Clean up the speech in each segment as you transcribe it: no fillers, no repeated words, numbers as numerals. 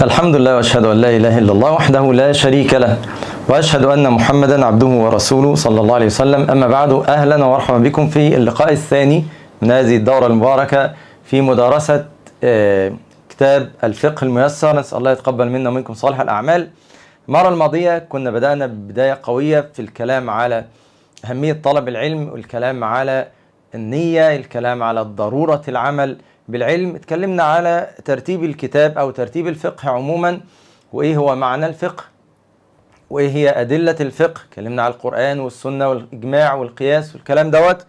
الحمد لله واشهد ان لا اله الا الله وحده لا شريك له واشهد ان محمدا عبده ورسوله صلى الله عليه وسلم. اما بعد، اهلا ومرحبا بكم في اللقاء الثاني من هذه الدورة المباركة في مدارسة كتاب الفقه الميسر. نسأل الله يتقبل منا ومنكم صالح الأعمال. المرة الماضية كنا بدأنا بداية قوية في الكلام على أهمية طلب العلم والكلام على النية، الكلام على ضرورة العمل بالعلم. اتكلمنا على ترتيب الكتاب أو ترتيب الفقه عموما، وإيه هو معنى الفقه، وإيه هي أدلة الفقه. اتكلمنا على القرآن والسنة والإجماع والقياس والكلام دوت.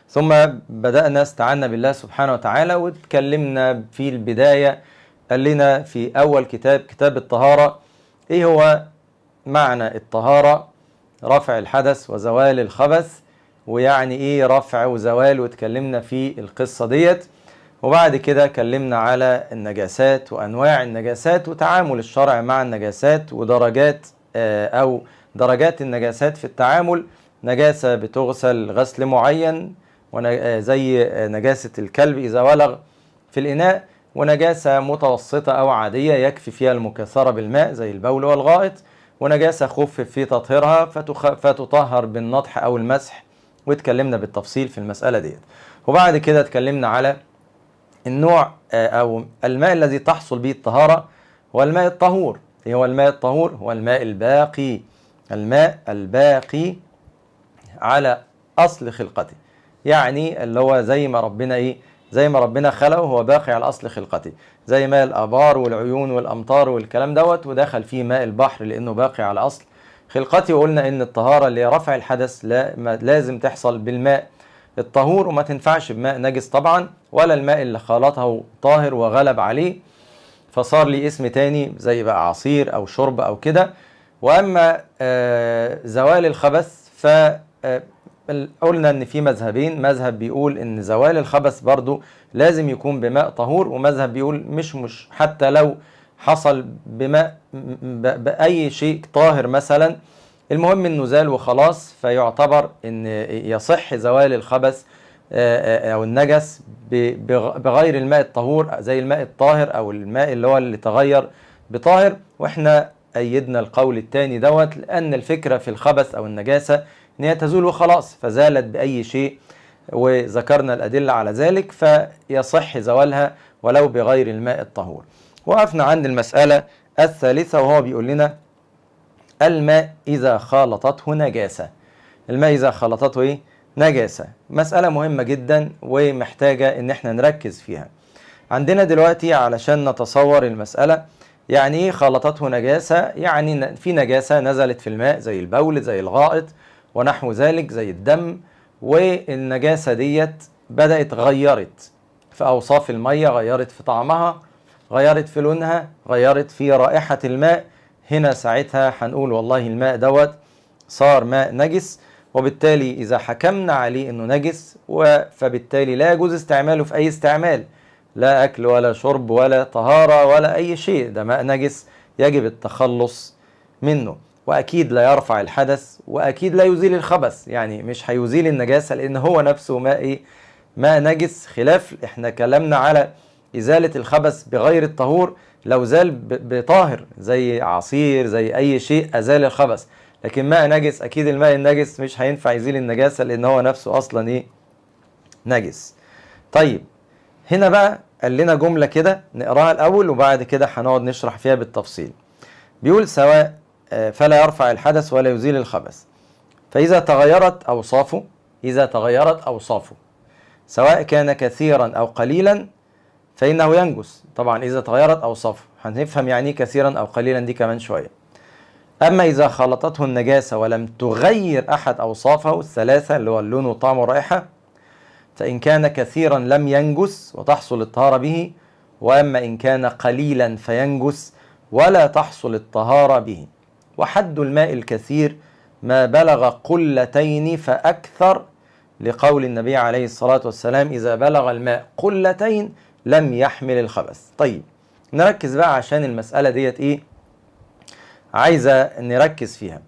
ثم بدأنا استعنا بالله سبحانه وتعالى واتكلمنا في البداية. قال لنا في أول كتاب الطهارة إيه هو معنى الطهارة، رفع الحدث وزوال الخبث، ويعني إيه رفع وزوال، واتكلمنا في القصة ديت. وبعد كده اتكلمنا على النجاسات وأنواع النجاسات وتعامل الشرع مع النجاسات ودرجات أو درجات النجاسات في التعامل. نجاسة بتغسل غسل معين زي نجاسة الكلب إذا ولغ في الإناء، ونجاسة متوسطة أو عادية يكفي فيها المكثرة بالماء زي البول والغائط، ونجاسة خفف في تطهيرها فتطهر بالنضح أو المسح، واتكلمنا بالتفصيل في المسألة دي. وبعد كده اتكلمنا على النوع أو الماء الذي تحصل به الطهارة هو الماء الطهور. إيه هو الماء الطهور؟ هو الماء الباقي، الماء الباقي على أصل خلقته، يعني اللي هو زي ما ربنا خلقه هو باقي على أصل خلقته، زي ماء الآبار والعيون والأمطار والكلام دوت، ودخل فيه ماء البحر لأنه باقي على أصل خلقته. وقلنا إن الطهارة اللي هي رفع الحدث لازم تحصل بالماء الطهور، وما تنفعش بماء نجس طبعا، ولا الماء اللي خالطه طاهر وغلب عليه فصار لي اسم تاني زي بقى عصير أو شرب أو كده. وأما زوال الخبث قلنا ان في مذهبين، مذهب بيقول ان زوال الخبث برضو لازم يكون بماء طهور، ومذهب بيقول مش حتى لو حصل بماء بأي شيء طاهر مثلا، المهم انه زال وخلاص، فيعتبر ان يصح زوال الخبث او النجس بغير الماء الطهور زي الماء الطاهر او الماء اللي هو اللي تغير بطاهر. واحنا أيدنا القول الثاني دوت، لأن الفكرة في الخبث أو النجاسة إن هي تزول وخلاص، فزالت بأي شيء، وذكرنا الأدلة على ذلك، فيصح زوالها ولو بغير الماء الطهور. وقفنا عند المسألة الثالثة، وهو بيقول لنا الماء إذا خالطته نجاسة. الماء إذا خالطته إيه؟ نجاسة. مسألة مهمة جدا ومحتاجة إن احنا نركز فيها. عندنا دلوقتي علشان نتصور المسألة، يعني ايه خالطته نجاسة؟ يعني في نجاسة نزلت في الماء زي البول زي الغائط ونحو ذلك زي الدم، والنجاسة ديت بدأت غيرت في أوصاف المية، غيرت في طعمها، غيرت في لونها، غيرت في رائحة الماء. هنا ساعتها هنقول والله الماء دوت صار ماء نجس، وبالتالي إذا حكمنا عليه أنه نجس فبالتالي لا يجوز استعماله في أي استعمال، لا أكل ولا شرب ولا طهارة ولا أي شيء، ده ماء نجس يجب التخلص منه. وأكيد لا يرفع الحدث، وأكيد لا يزيل الخبث، يعني مش هيزيل النجاسة لأن هو نفسه ماء نجس. خلاف احنا كلامنا على إزالة الخبث بغير الطهور، لو زال بطاهر زي عصير زي أي شيء أزال الخبث، لكن ماء نجس أكيد الماء النجس مش هينفع يزيل النجاسة لأن هو نفسه أصلا نجس. طيب هنا بقى قال لنا جملة كده نقراها الأول وبعد كده هنقعد نشرح فيها بالتفصيل. بيقول سواء فلا يرفع الحدث ولا يزيل الخبث، فإذا تغيرت أوصافه سواء كان كثيرا أو قليلا فإنه ينجس. طبعا إذا تغيرت أوصافه هنفهم يعني كثيرا أو قليلا دي كمان شوية. أما إذا خلطته النجاسة ولم تغير أحد أوصافه الثلاثة اللي هو اللون والطعم والرائحة، فإن كان كثيرا لم ينجس وتحصل الطهارة به، وأما إن كان قليلا فينجس ولا تحصل الطهارة به. وحد الماء الكثير ما بلغ قلتين فأكثر، لقول النبي عليه الصلاة والسلام إذا بلغ الماء قلتين لم يحمل الخبث. طيب نركز بقى عشان المسألة ديت عايزة نركز فيها.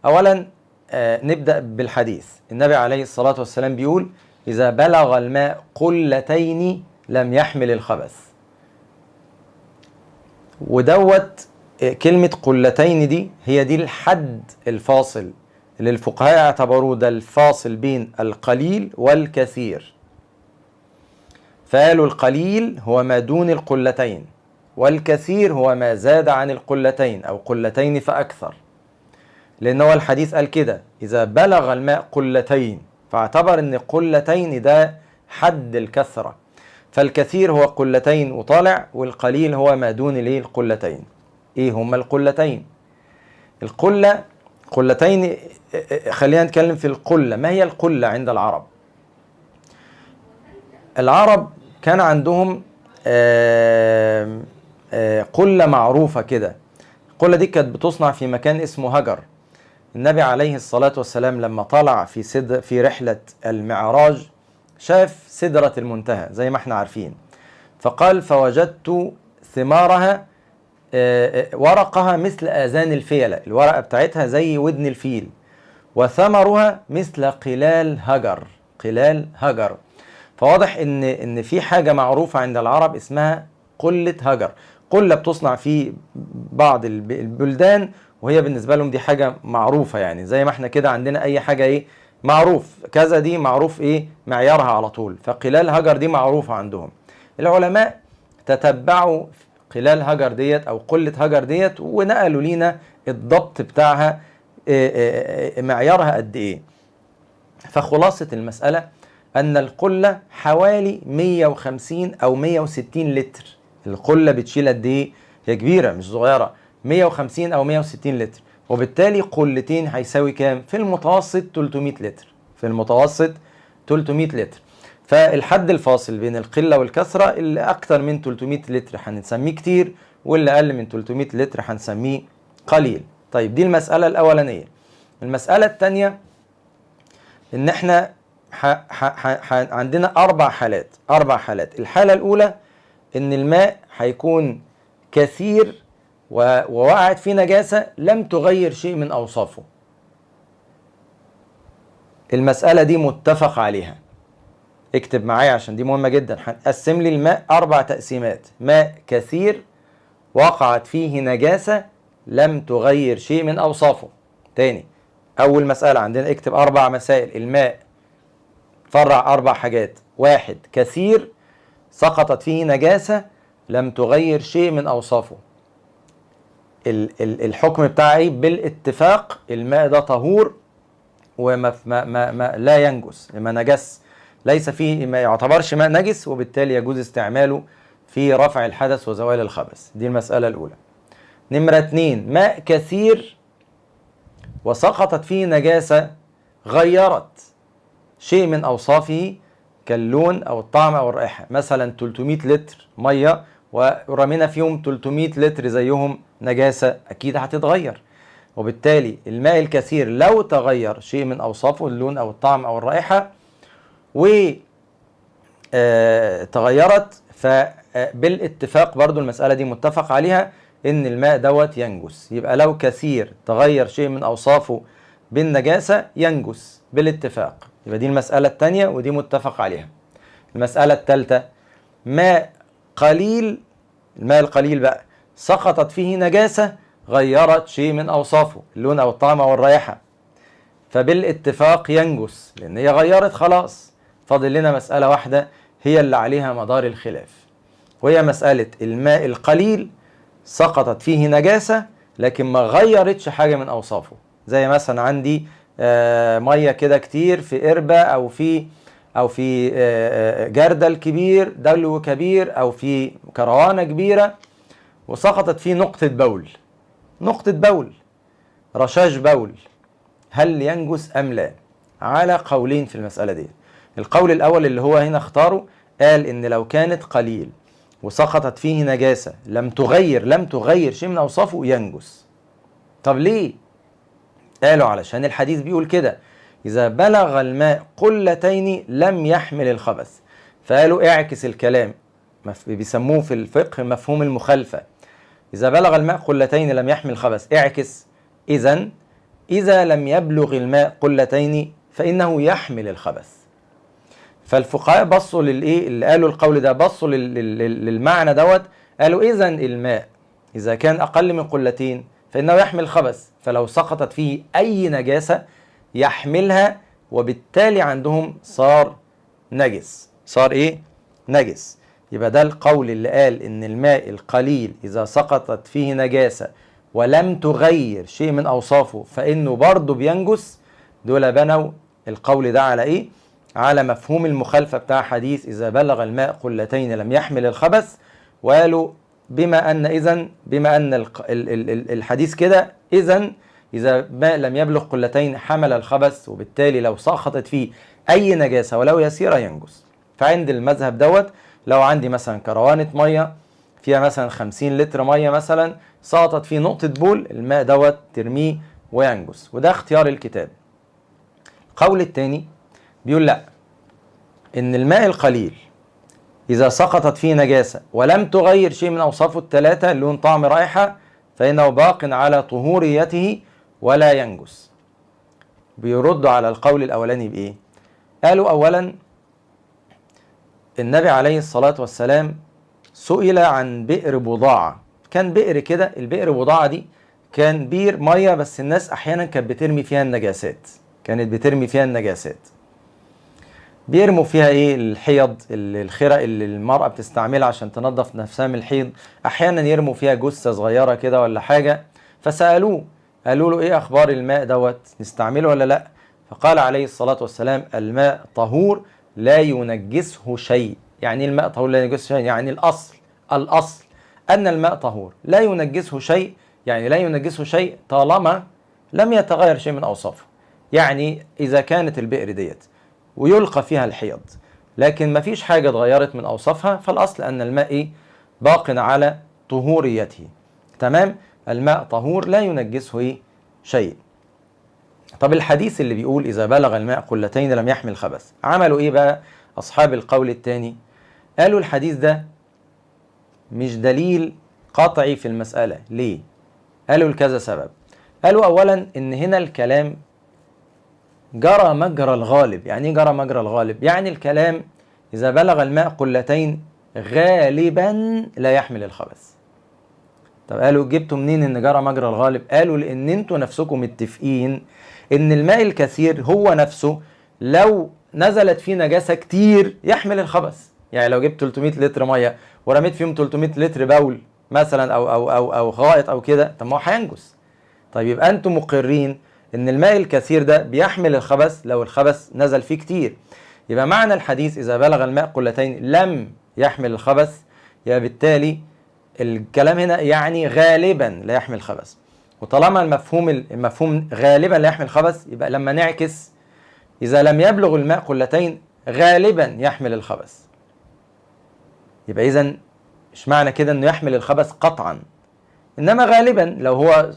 أولا نبدأ بالحديث. النبي عليه الصلاة والسلام بيقول إذا بلغ الماء قلتين لم يحمل الخبث. ودوت كلمة قلتين دي هي دي الحد الفاصل اللي الفقهاء اعتبروه ده الفاصل بين القليل والكثير. فقالوا القليل هو ما دون القلتين، والكثير هو ما زاد عن القلتين أو قلتين فأكثر، لأن هو الحديث قال كده إذا بلغ الماء قلتين، فاعتبر أن قلتين ده حد الكثرة، فالكثير هو قلتين وطالع، والقليل هو ما دون القلتين. إيه هما القلتين؟ قلتين، خلينا نتكلم في القلة. ما هي القلة عند العرب؟ العرب كان عندهم قلة معروفة كده. القلة دي كانت بتصنع في مكان اسمه هجر. النبي عليه الصلاة والسلام لما طلع في رحلة المعراج شاف سدرة المنتهى زي ما احنا عارفين، فقال فوجدت ثمارها ورقها مثل آذان الفيلة، الورقة بتاعتها زي ودن الفيل، وثمرها مثل قلال هجر. فواضح ان في حاجة معروفة عند العرب اسمها قلة هجر. قلة بتصنع في بعض البلدان، وهي بالنسبة لهم دي حاجة معروفة، يعني زي ما احنا كده عندنا اي حاجة ايه معروف كذا، دي معروف ايه معيارها على طول. فقلال هجر دي معروفة عندهم. العلماء تتبعوا قلال هجر ديت او قلة هجر ديت ونقلوا لينا الضبط بتاعها معيارها قد ايه. فخلاصة المسألة ان القلة حوالي 150 او 160 لتر. القلة بتشيل قد ايه؟ هي كبيرة مش صغيرة، 150 او 160 لتر، وبالتالي قلتين هيساوي كام؟ في المتوسط 300 لتر. في المتوسط 300 لتر. فالحد الفاصل بين القلة والكثرة اللي أكتر من 300 لتر هنسميه كتير، واللي أقل من 300 لتر هنسميه قليل. طيب دي المسألة الأولانية. المسألة الثانية إن إحنا عندنا أربع حالات. الحالة الأولى إن الماء هيكون كثير ووقعت فيه نجاسة لم تغير شيء من أوصافه. المسألة دي متفق عليها، اكتب معايا عشان دي مهمة جدا. هنقسم لي الماء 4 تقسيمات: ماء كثير وقعت فيه نجاسة لم تغير شيء من أوصافه. تاني، أول مسألة عندنا اكتب 4 مسائل. الماء فرع 4 حاجات: 1 كثير سقطت فيه نجاسة لم تغير شيء من أوصافه. الحكم بتاعي بالاتفاق الماء ده طهور وما لا ينجس، ما نجس، ليس فيه، ما يعتبرش ماء نجس، وبالتالي يجوز استعماله في رفع الحدث وزوال الخبث. دي المسألة الأولى. نمرة 2: ماء كثير وسقطت فيه نجاسة غيرت شيء من أوصافه كاللون أو الطعم أو الرائحة. مثلا 300 لتر مية ورمينا فيهم 300 لتر زيهم نجاسة، أكيد هتتغير. وبالتالي الماء الكثير لو تغير شيء من أوصافه اللون أو الطعم أو الرائحة وتغيرت، فبالاتفاق برضو المسألة دي متفق عليها إن الماء دوت ينجس. يبقى لو كثير تغير شيء من أوصافه بالنجاسة ينجس بالاتفاق. يبقى دي المسألة الثانية ودي متفق عليها. المسألة الثالثة: ماء قليل، الماء القليل بقى سقطت فيه نجاسة غيرت شيء من أوصافه اللون أو الطعم أو الرائحة، فبالاتفاق ينجس لأن هي غيرت خلاص. فاضل لنا مسألة واحدة هي اللي عليها مدار الخلاف، وهي مسألة الماء القليل سقطت فيه نجاسة لكن ما غيرتش حاجة من أوصافه. زي مثلا عندي مية كده كتير في قربة أو في جردل كبير، دلو كبير، أو في كروانة كبيرة، وسقطت فيه نقطة بول، رشاش بول، هل ينجس أم لا؟ على قولين في المسألة دي. القول الأول اللي هو هنا اختاره قال إن لو كانت قليل وسقطت فيه نجاسة لم تغير شيء من أوصافه ينجس. طب ليه؟ قالوا علشان الحديث بيقول كده: إذا بلغ الماء قلتين لم يحمل الخبث. فقالوا اعكس الكلام، بيسموه في الفقه مفهوم المخالفة. إذا بلغ الماء قلتين لم يحمل الخبث، اعكس. إذا لم يبلغ الماء قلتين فإنه يحمل الخبث. فالفقهاء بصوا للإيه اللي قالوا القول ده، بصوا للمعنى دوت، قالوا إذن الماء إذا كان أقل من قلتين فإنه يحمل خبث، فلو سقطت فيه أي نجاسة يحملها، وبالتالي عندهم صار نجس. صار إيه؟ نجس. يبقى ده القول اللي قال إن الماء القليل إذا سقطت فيه نجاسة ولم تغير شيء من أوصافه فإنه برضه بينجس. دول بنوا القول ده على إيه؟ على مفهوم المخالفة بتاع حديث إذا بلغ الماء قلتين لم يحمل الخبث، وقالوا بما أن الحديث كده، إذا ماء لم يبلغ قلتين حمل الخبث، وبالتالي لو سقطت فيه أي نجاسة ولو يسيرة ينجس. فعند المذهب دوت لو عندي مثلا كروانة مية فيها مثلا 50 لتر مية مثلا، سقطت فيه نقطة بول، الماء دوت ترميه وينجس، وده اختيار الكتاب. القول الثاني بيقول لا، إن الماء القليل إذا سقطت فيه نجاسة ولم تغير شيء من أوصافه الثلاثة، لون طعم رائحة، فإنه باق على طهوريته ولا ينجس. بيردوا على القول الأولاني بإيه؟ قالوا أولا النبي عليه الصلاة والسلام سئل عن بئر بضاعة، كان بئر كده، البئر بضاعة دي كان بير مية، بس الناس أحيانا كانت بترمي فيها النجاسات، بيرموا فيها ايه؟ الحيض، الخرق اللي المرأة بتستعملها عشان تنظف نفسها من الحيض، احيانا يرموا فيها جثة صغيرة كده ولا حاجة. فسألوه، قالوا له ايه اخبار الماء دوت، نستعمله ولا لا؟ فقال عليه الصلاة والسلام الماء طهور لا ينجسه شيء. يعني الماء طهور لا ينجسه شيء، يعني الأصل أن الماء طهور لا ينجسه شيء، يعني لا ينجسه شيء طالما لم يتغير شيء من أوصافه. يعني إذا كانت البئر ديت ويلقى فيها الحيض لكن ما فيش حاجة اتغيرت من أوصافها، فالأصل أن الماء باق على طهوريته. تمام؟ الماء طهور لا ينجسه شيء. طب الحديث اللي بيقول إذا بلغ الماء قلتين لم يحمل خبث، عملوا إيه بقى أصحاب القول الثاني؟ قالوا الحديث ده مش دليل قطعي في المسألة. ليه؟ قالوا لكذا سبب. قالوا أولا إن هنا الكلام جرى مجرى الغالب. يعني ايه جرى مجرى الغالب؟ يعني الكلام إذا بلغ الماء قلتين غالبا لا يحمل الخبث. طب قالوا جبتوا منين ان جرى مجرى الغالب؟ قالوا لان انتوا نفسكم متفقين ان الماء الكثير هو نفسه لو نزلت فيه نجاسة كتير يحمل الخبث. يعني لو جبت 300 لتر مية ورميت فيهم 300 لتر بول مثلا او غائط او كده، طب ما هو هينجس. طيب يبقى انتوا مقرين ان الماء الكثير ده بيحمل الخبث لو الخبث نزل فيه كتير. يبقى معنى الحديث إذا بلغ الماء قلتين لم يحمل الخبث، يبقى بالتالي الكلام هنا يعني غالبا لا يحمل الخبث. وطالما المفهوم غالبا لا يحمل الخبث، يبقى لما نعكس إذا لم يبلغ الماء قلتين غالبا يحمل الخبث، يبقى إذن مش معنى كده انه يحمل الخبث قطعا، انما غالبا لو هو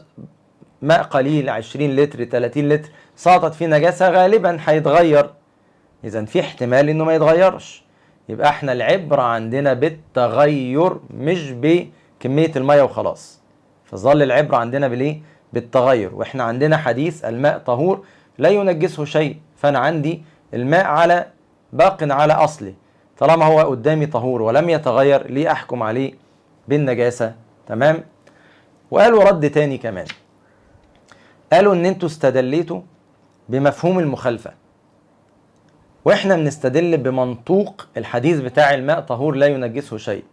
ماء قليل 20 لتر 30 لتر سقطت فيه نجاسة غالبا هيتغير، إذن في احتمال إنه ما يتغيرش. يبقى احنا العبرة عندنا بالتغير مش بكمية المية وخلاص، فظل العبرة عندنا بالإيه؟ بالتغير. واحنا عندنا حديث الماء طهور لا ينجسه شيء، فأنا عندي الماء على باق على أصله، طالما هو قدامي طهور ولم يتغير ليه أحكم عليه بالنجاسة؟ تمام. وقالوا رد تاني كمان، قالوا ان انتوا استدليتوا بمفهوم المخالفة واحنا بنستدل بمنطوق الحديث بتاع الماء طهور لا ينجسه شيء.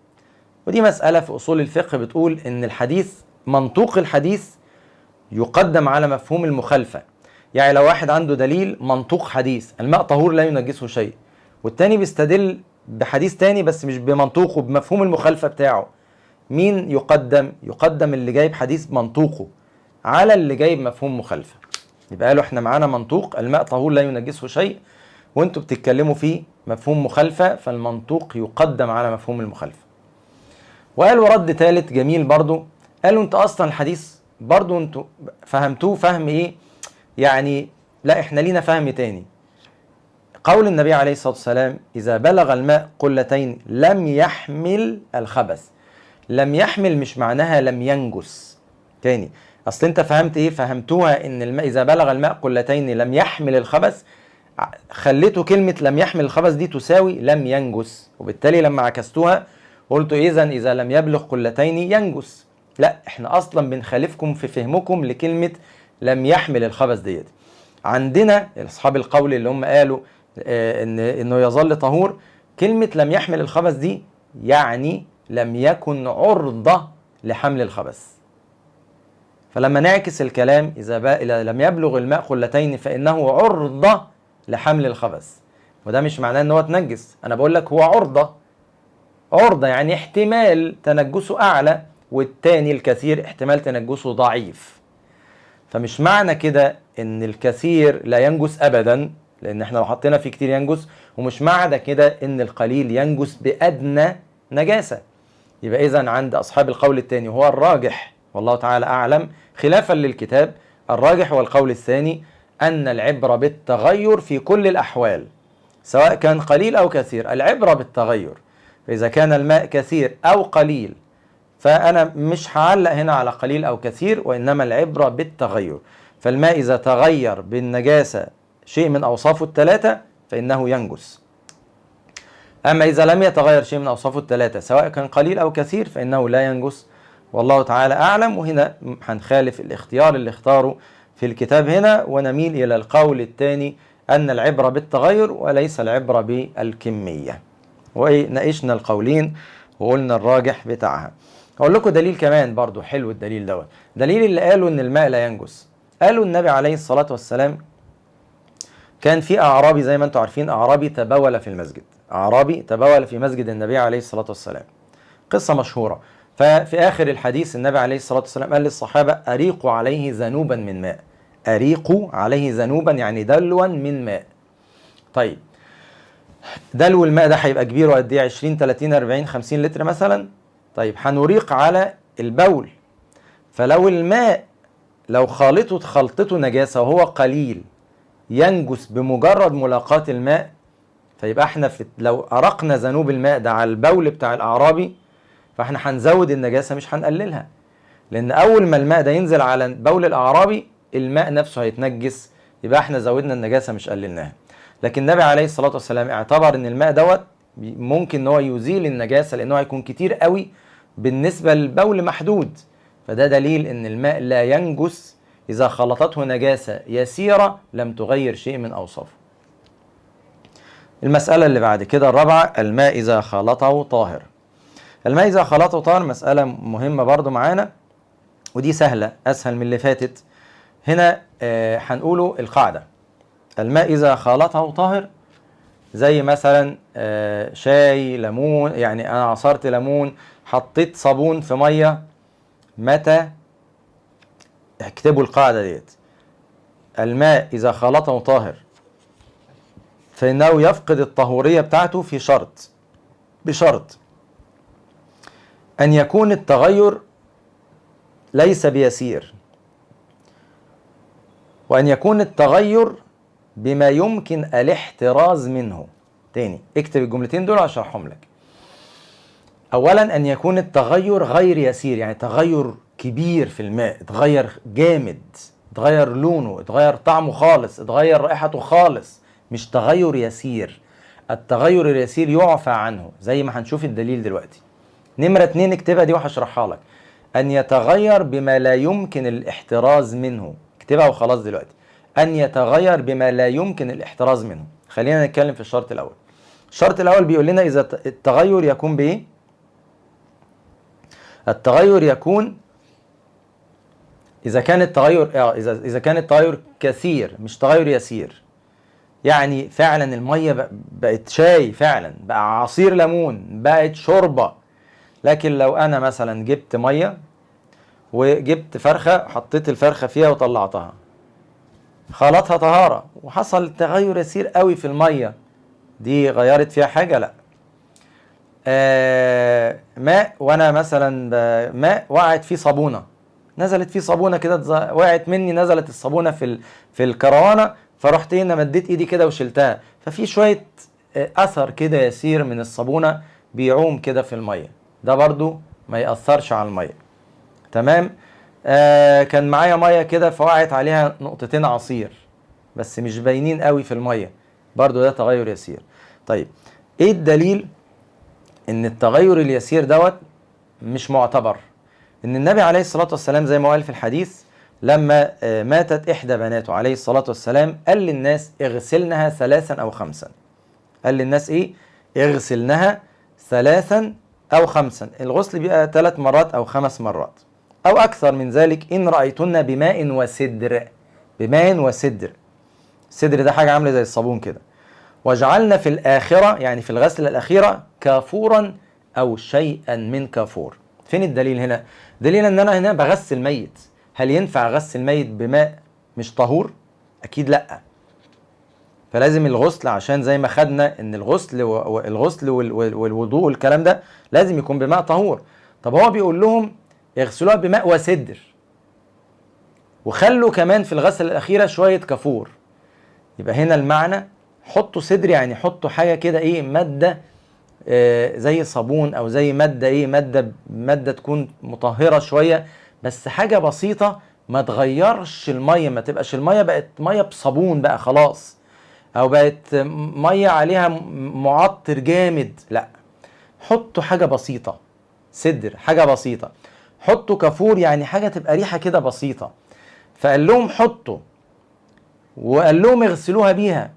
ودي مسألة في أصول الفقه بتقول ان الحديث منطوق الحديث يقدم على مفهوم المخالفة. يعني لو واحد عنده دليل منطوق حديث الماء طهور لا ينجسه شيء، والتاني بيستدل بحديث تاني بس مش بمنطوقه بمفهوم المخالفة بتاعه، مين يقدم؟ يقدم اللي جايب حديث منطوقه على اللي جايب مفهوم مخالفة. يبقى قالوا احنا معانا منطوق الماء طهور لا ينجسه شيء، وانتوا بتتكلموا فيه مفهوم مخالفة، فالمنطوق يقدم على مفهوم المخالفة. وقالوا رد ثالث جميل برضو، قالوا انت اصلا الحديث برضو انتوا فهمتوه فهم ايه؟ يعني لا احنا لينا فهم تاني. قول النبي عليه الصلاة والسلام إذا بلغ الماء قلتين لم يحمل الخبث، لم يحمل مش معناها لم ينجس. تاني، أصل أنت فهمت إيه؟ فهمتوها إن الماء إذا بلغ الماء قلتين لم يحمل الخبث، خليتوا كلمة لم يحمل الخبث دي تساوي لم ينجس، وبالتالي لما عكستوها قلتوا إذا لم يبلغ قلتين ينجس. لا، احنا اصلا بنخالفكم في فهمكم لكلمة لم يحمل الخبث ديت. عندنا اصحاب القول اللي هم قالوا انه يظل طهور، كلمة لم يحمل الخبث دي يعني لم يكن عرضة لحمل الخبث. فلما نعكس الكلام، إذا لم يبلغ الماء قلتين فإنه عرضة لحمل الخبث، وده مش معناه ان هو تنجس، انا بقول لك هو عرضة يعني احتمال تنجسه اعلى، والتاني الكثير احتمال تنجسه ضعيف. فمش معنى كده ان الكثير لا ينجس ابدا، لان احنا لو حطينا فيه كتير ينجس، ومش معنى كده ان القليل ينجس بادنى نجاسة. يبقى اذا عند اصحاب القول الثاني وهو الراجح والله تعالى اعلم خلافا للكتاب، الراجح هو القول الثاني ان العبرة بالتغير في كل الاحوال، سواء كان قليل او كثير، العبرة بالتغير. فاذا كان الماء كثير او قليل فانا مش هعلق هنا على قليل او كثير، وانما العبرة بالتغير. فالماء اذا تغير بالنجاسة شيء من اوصافه الثلاثة فانه ينجس. أما إذا لم يتغير شيء من أوصافه الثلاثة سواء كان قليل أو كثير فإنه لا ينجس، والله تعالى أعلم. وهنا هنخالف الاختيار اللي اختاره في الكتاب هنا، ونميل إلى القول الثاني أن العبرة بالتغير وليس العبرة بالكمية. وناقشنا القولين وقلنا الراجح بتاعها. أقول لكم دليل كمان برضو حلو، الدليل دوت دليل اللي قالوا أن الماء لا ينجس. قالوا النبي عليه الصلاة والسلام كان في أعرابي، زي ما أنتم عارفين، أعرابي تبول في المسجد، أعرابي تبول في مسجد النبي عليه الصلاة والسلام، قصة مشهورة. ففي آخر الحديث النبي عليه الصلاة والسلام قال للصحابة أريقوا عليه ذنوبا من ماء، أريقوا عليه ذنوبا يعني دلوا من ماء. طيب دلو الماء ده هيبقى كبير وقد ايه؟ 20 30 40 50 لتر مثلا. طيب هنريق على البول، فلو الماء لو خلطته نجاسة وهو قليل ينجس بمجرد ملاقاة الماء، فيبقى احنا لو أرقنا ذنوب الماء ده على البول بتاع الأعرابي فاحنا هنزود النجاسة مش هنقللها، لأن أول ما الماء ده ينزل على بول الأعرابي الماء نفسه هيتنجس، يبقى احنا زودنا النجاسة مش قللناها. لكن النبي عليه الصلاة والسلام اعتبر ان الماء دوت ممكن ان هو يزيل النجاسة لأنه هيكون كتير قوي بالنسبة للبول محدود، فده دليل ان الماء لا ينجس إذا خلطته نجاسة يسيرة لم تغير شيء من أوصافه. المسألة اللي بعد كده الرابعة، الماء إذا خلطه طاهر. الماء إذا خلطه طاهر مسألة مهمة برضو معانا، ودي سهلة أسهل من اللي فاتت. هنا هنقوله القاعدة، الماء إذا خلطه طاهر زي مثلا شاي، ليمون، يعني أنا عصرت ليمون، حطيت صابون في مية، متى اكتبوا القاعدة ديت، الماء إذا خلطه طاهر فإنه يفقد الطهورية بتاعته في شرط، بشرط أن يكون التغير ليس بيسير، وأن يكون التغير بما يمكن الاحتراز منه. تاني اكتب الجملتين دول أشرحهم لك. أولا أن يكون التغير غير يسير، يعني تغير كبير في الماء، اتغير جامد، اتغير لونه، اتغير طعمه خالص، اتغير رائحته خالص، مش تغير يسير. التغير اليسير يعفى عنه زي ما هنشوف الدليل دلوقتي. نمرة 2 اكتبها دي وهشرحها لك، أن يتغير بما لا يمكن الاحتراز منه، اكتبها وخلاص دلوقتي، أن يتغير بما لا يمكن الاحتراز منه. خلينا نتكلم في الشرط الأول. الشرط الأول بيقول لنا إذا التغير يكون بإيه؟ التغير يكون إذا كان التغير إذا كان التغير كثير مش تغير يسير، يعني فعلا المية بقت شاي، فعلا بقى عصير ليمون، بقت شوربة. لكن لو أنا مثلا جبت مية وجبت فرخة، حطيت الفرخة فيها وطلعتها، خلطها طهارة وحصل تغير يسير قوي في المية دي، غيرت فيها حاجة؟ لا. ماء، وانا مثلا ماء وقعت فيه صابونة، نزلت فيه صابونة كده، وقعت مني، نزلت الصابونة في الكروانة، فرحت هنا مديت ايدي كده وشلتها، ففي شوية اثر كده يسير من الصابونة بيعوم كده في المية، ده برضو ما يأثرش على المية. تمام. كان معايا مية كده فوقعت عليها نقطتين عصير بس مش باينين قوي في المية، برضو ده تغير يسير. طيب ايه الدليل ان التغير اليسير دوت مش معتبر؟ إن النبي عليه الصلاة والسلام زي ما قال في الحديث لما ماتت إحدى بناته عليه الصلاة والسلام قال للناس اغسلنها 3 أو 5. قال للناس إيه؟ اغسلنها 3 أو 5. الغسل بيبقى 3 مرات أو 5 مرات أو أكثر من ذلك إن رأيتن بماء وسدر. بماء وسدر. السدر ده حاجة عاملة زي الصابون كده. وجعلنا في الآخرة يعني في الغسلة الأخيرة كافورا أو شيئا من كافور. فين الدليل هنا؟ دليل ان انا هنا بغسل ميت. هل ينفع اغسل ميت بماء مش طهور؟ اكيد لا. فلازم الغسل عشان زي ما خدنا ان الغسل والوضوء والكلام ده لازم يكون بماء طهور. طب هو بيقول لهم اغسلوها بماء وسدر وخلوا كمان في الغسله الاخيره شويه كافور. يبقى هنا المعنى حطوا سدر يعني حطوا حاجه كده ايه ماده زي صابون او زي ماده ايه ماده تكون مطهره شويه بس حاجه بسيطه ما تغيرش الميه ما تبقاش الميه بقت ميه بصابون بقى خلاص او بقت ميه عليها معطر جامد. لا حطوا حاجه بسيطه سدر حاجه بسيطه. حطوا كافور يعني حاجه تبقى ريحه كده بسيطه. فقال لهم حطوا وقال لهم اغسلوها بيها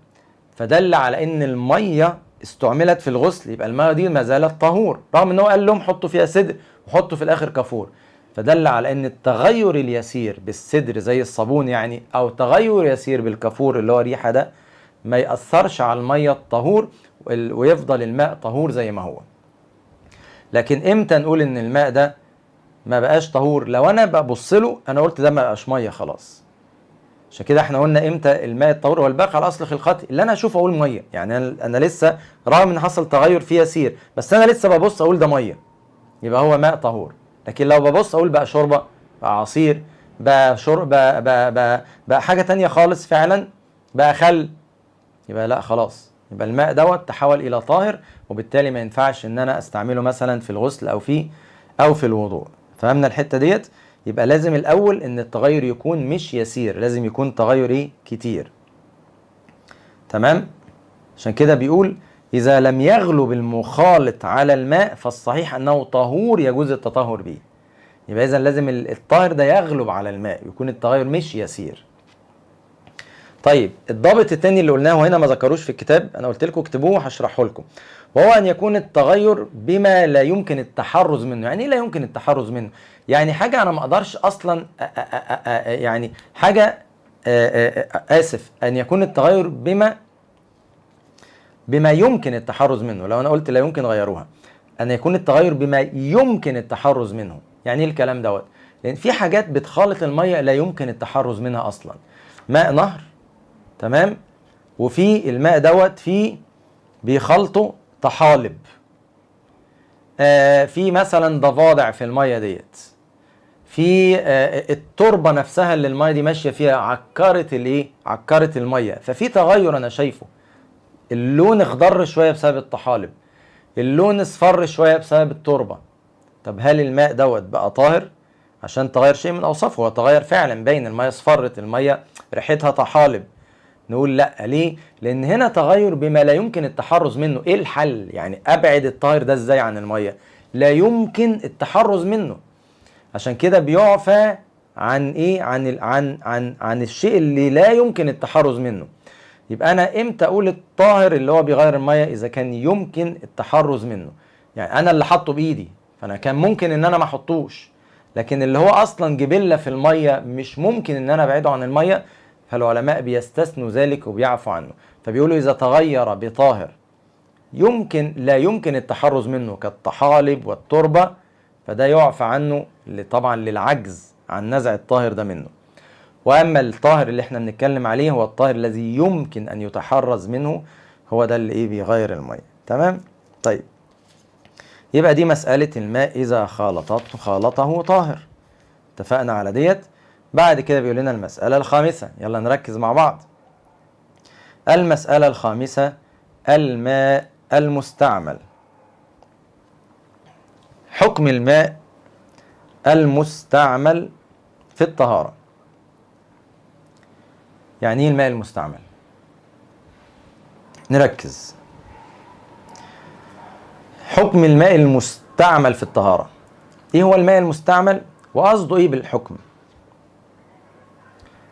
فدل على ان الميه استعملت في الغسل يبقى الميه دي ما زالت طهور رغم ان هو قال لهم حطوا فيها سدر وحطوا في الاخر كافور. فدل على ان التغير اليسير بالسدر زي الصابون يعني او تغير يسير بالكافور اللي هو ريحه ده ما يأثرش على الميه الطهور ويفضل الماء طهور زي ما هو. لكن امتى نقول ان الماء ده ما بقاش طهور؟ لو انا ببص له انا قلت ده ما بقاش ميه خلاص. عشان كده احنا قلنا امتى الماء الطهور هو الباقي على اصل خلقته اللي انا اشوف اقول ميه يعني انا لسه رغم ان حصل تغير فيه يسير بس انا لسه ببص اقول ده ميه يبقى هو ماء طهور. لكن لو ببص اقول بقى شوربه بقى عصير بقى شرب بقى حاجه تانية خالص فعلا بقى خل يبقى لا خلاص يبقى الماء دوت تحول الى طاهر وبالتالي ما ينفعش ان انا استعمله مثلا في الغسل او في الوضوء. فهمنا الحته ديت؟ يبقى لازم الاول ان التغير يكون مش يسير لازم يكون تغير ايه كتير. تمام؟ عشان كده بيقول اذا لم يغلب المخالط على الماء فالصحيح انه طهور يجوز التطهر به. يبقى اذا لازم الطاهر ده يغلب على الماء يكون التغير مش يسير. طيب الضابط الثاني اللي قلناه هنا ما ذكروش في الكتاب انا قلت لكم اكتبوه هشرحه لكم وهو ان يكون التغير بما لا يمكن التحرز منه. يعني ايه لا يمكن التحرز منه؟ يعني حاجه انا ما اقدرش اصلا يعني حاجه اسف ان يكون التغير بما يمكن التحرز منه. لو انا قلت لا يمكن غيروها ان يكون التغير بما يمكن التحرز منه. يعني ايه الكلام دوت؟ لان في حاجات بتخالط الميه لا يمكن التحرز منها اصلا. ماء نهر تمام وفي الماء دوت فيه بيخلطوا طحالب في مثلا ضفادع في الميه ديت في التربه نفسها اللي الميه دي ماشيه فيها عكرت الميه ففي تغير انا شايفه. اللون اخضر شويه بسبب الطحالب اللون اصفر شويه بسبب التربه. طب هل الماء دوت بقى طاهر عشان تغير شيء من اوصافه؟ هو تغير فعلا باين الميه اصفرت الميه ريحتها طحالب. نقول لا ليه؟ لان هنا تغير بما لا يمكن التحرز منه. ايه الحل؟ يعني ابعد الطاهر ده ازاي عن الميه؟ لا يمكن التحرز منه. عشان كده بيعفى عن ايه؟ عن الشيء اللي لا يمكن التحرز منه. يبقى انا امتى اقول الطاهر اللي هو بيغير الميه؟ اذا كان يمكن التحرز منه. يعني انا اللي حطه بايدي فانا كان ممكن ان انا ما احطوش لكن اللي هو اصلا جبله في الميه مش ممكن ان انا ابعده عن الميه فالعلماء بيستثنوا ذلك وبيعفوا عنه. فبيقولوا إذا تغير بطاهر لا يمكن التحرز منه كالطحالب والتربة فده يعفى عنه طبعا للعجز عن نزع الطاهر ده منه. وأما الطاهر اللي احنا بنتكلم عليه هو الطاهر الذي يمكن أن يتحرز منه هو ده اللي بيغير المية. تمام؟ طيب يبقى دي مسألة الماء إذا خالطه طاهر. اتفقنا على ديت. بعد كده بيقول لنا المسألة الخامسة. يلا نركز مع بعض. المسألة الخامسة الماء المستعمل. حكم الماء المستعمل في الطهارة. يعني ايه الماء المستعمل؟ نركز. حكم الماء المستعمل في الطهارة. ايه هو الماء المستعمل؟ وقصده ايه بالحكم؟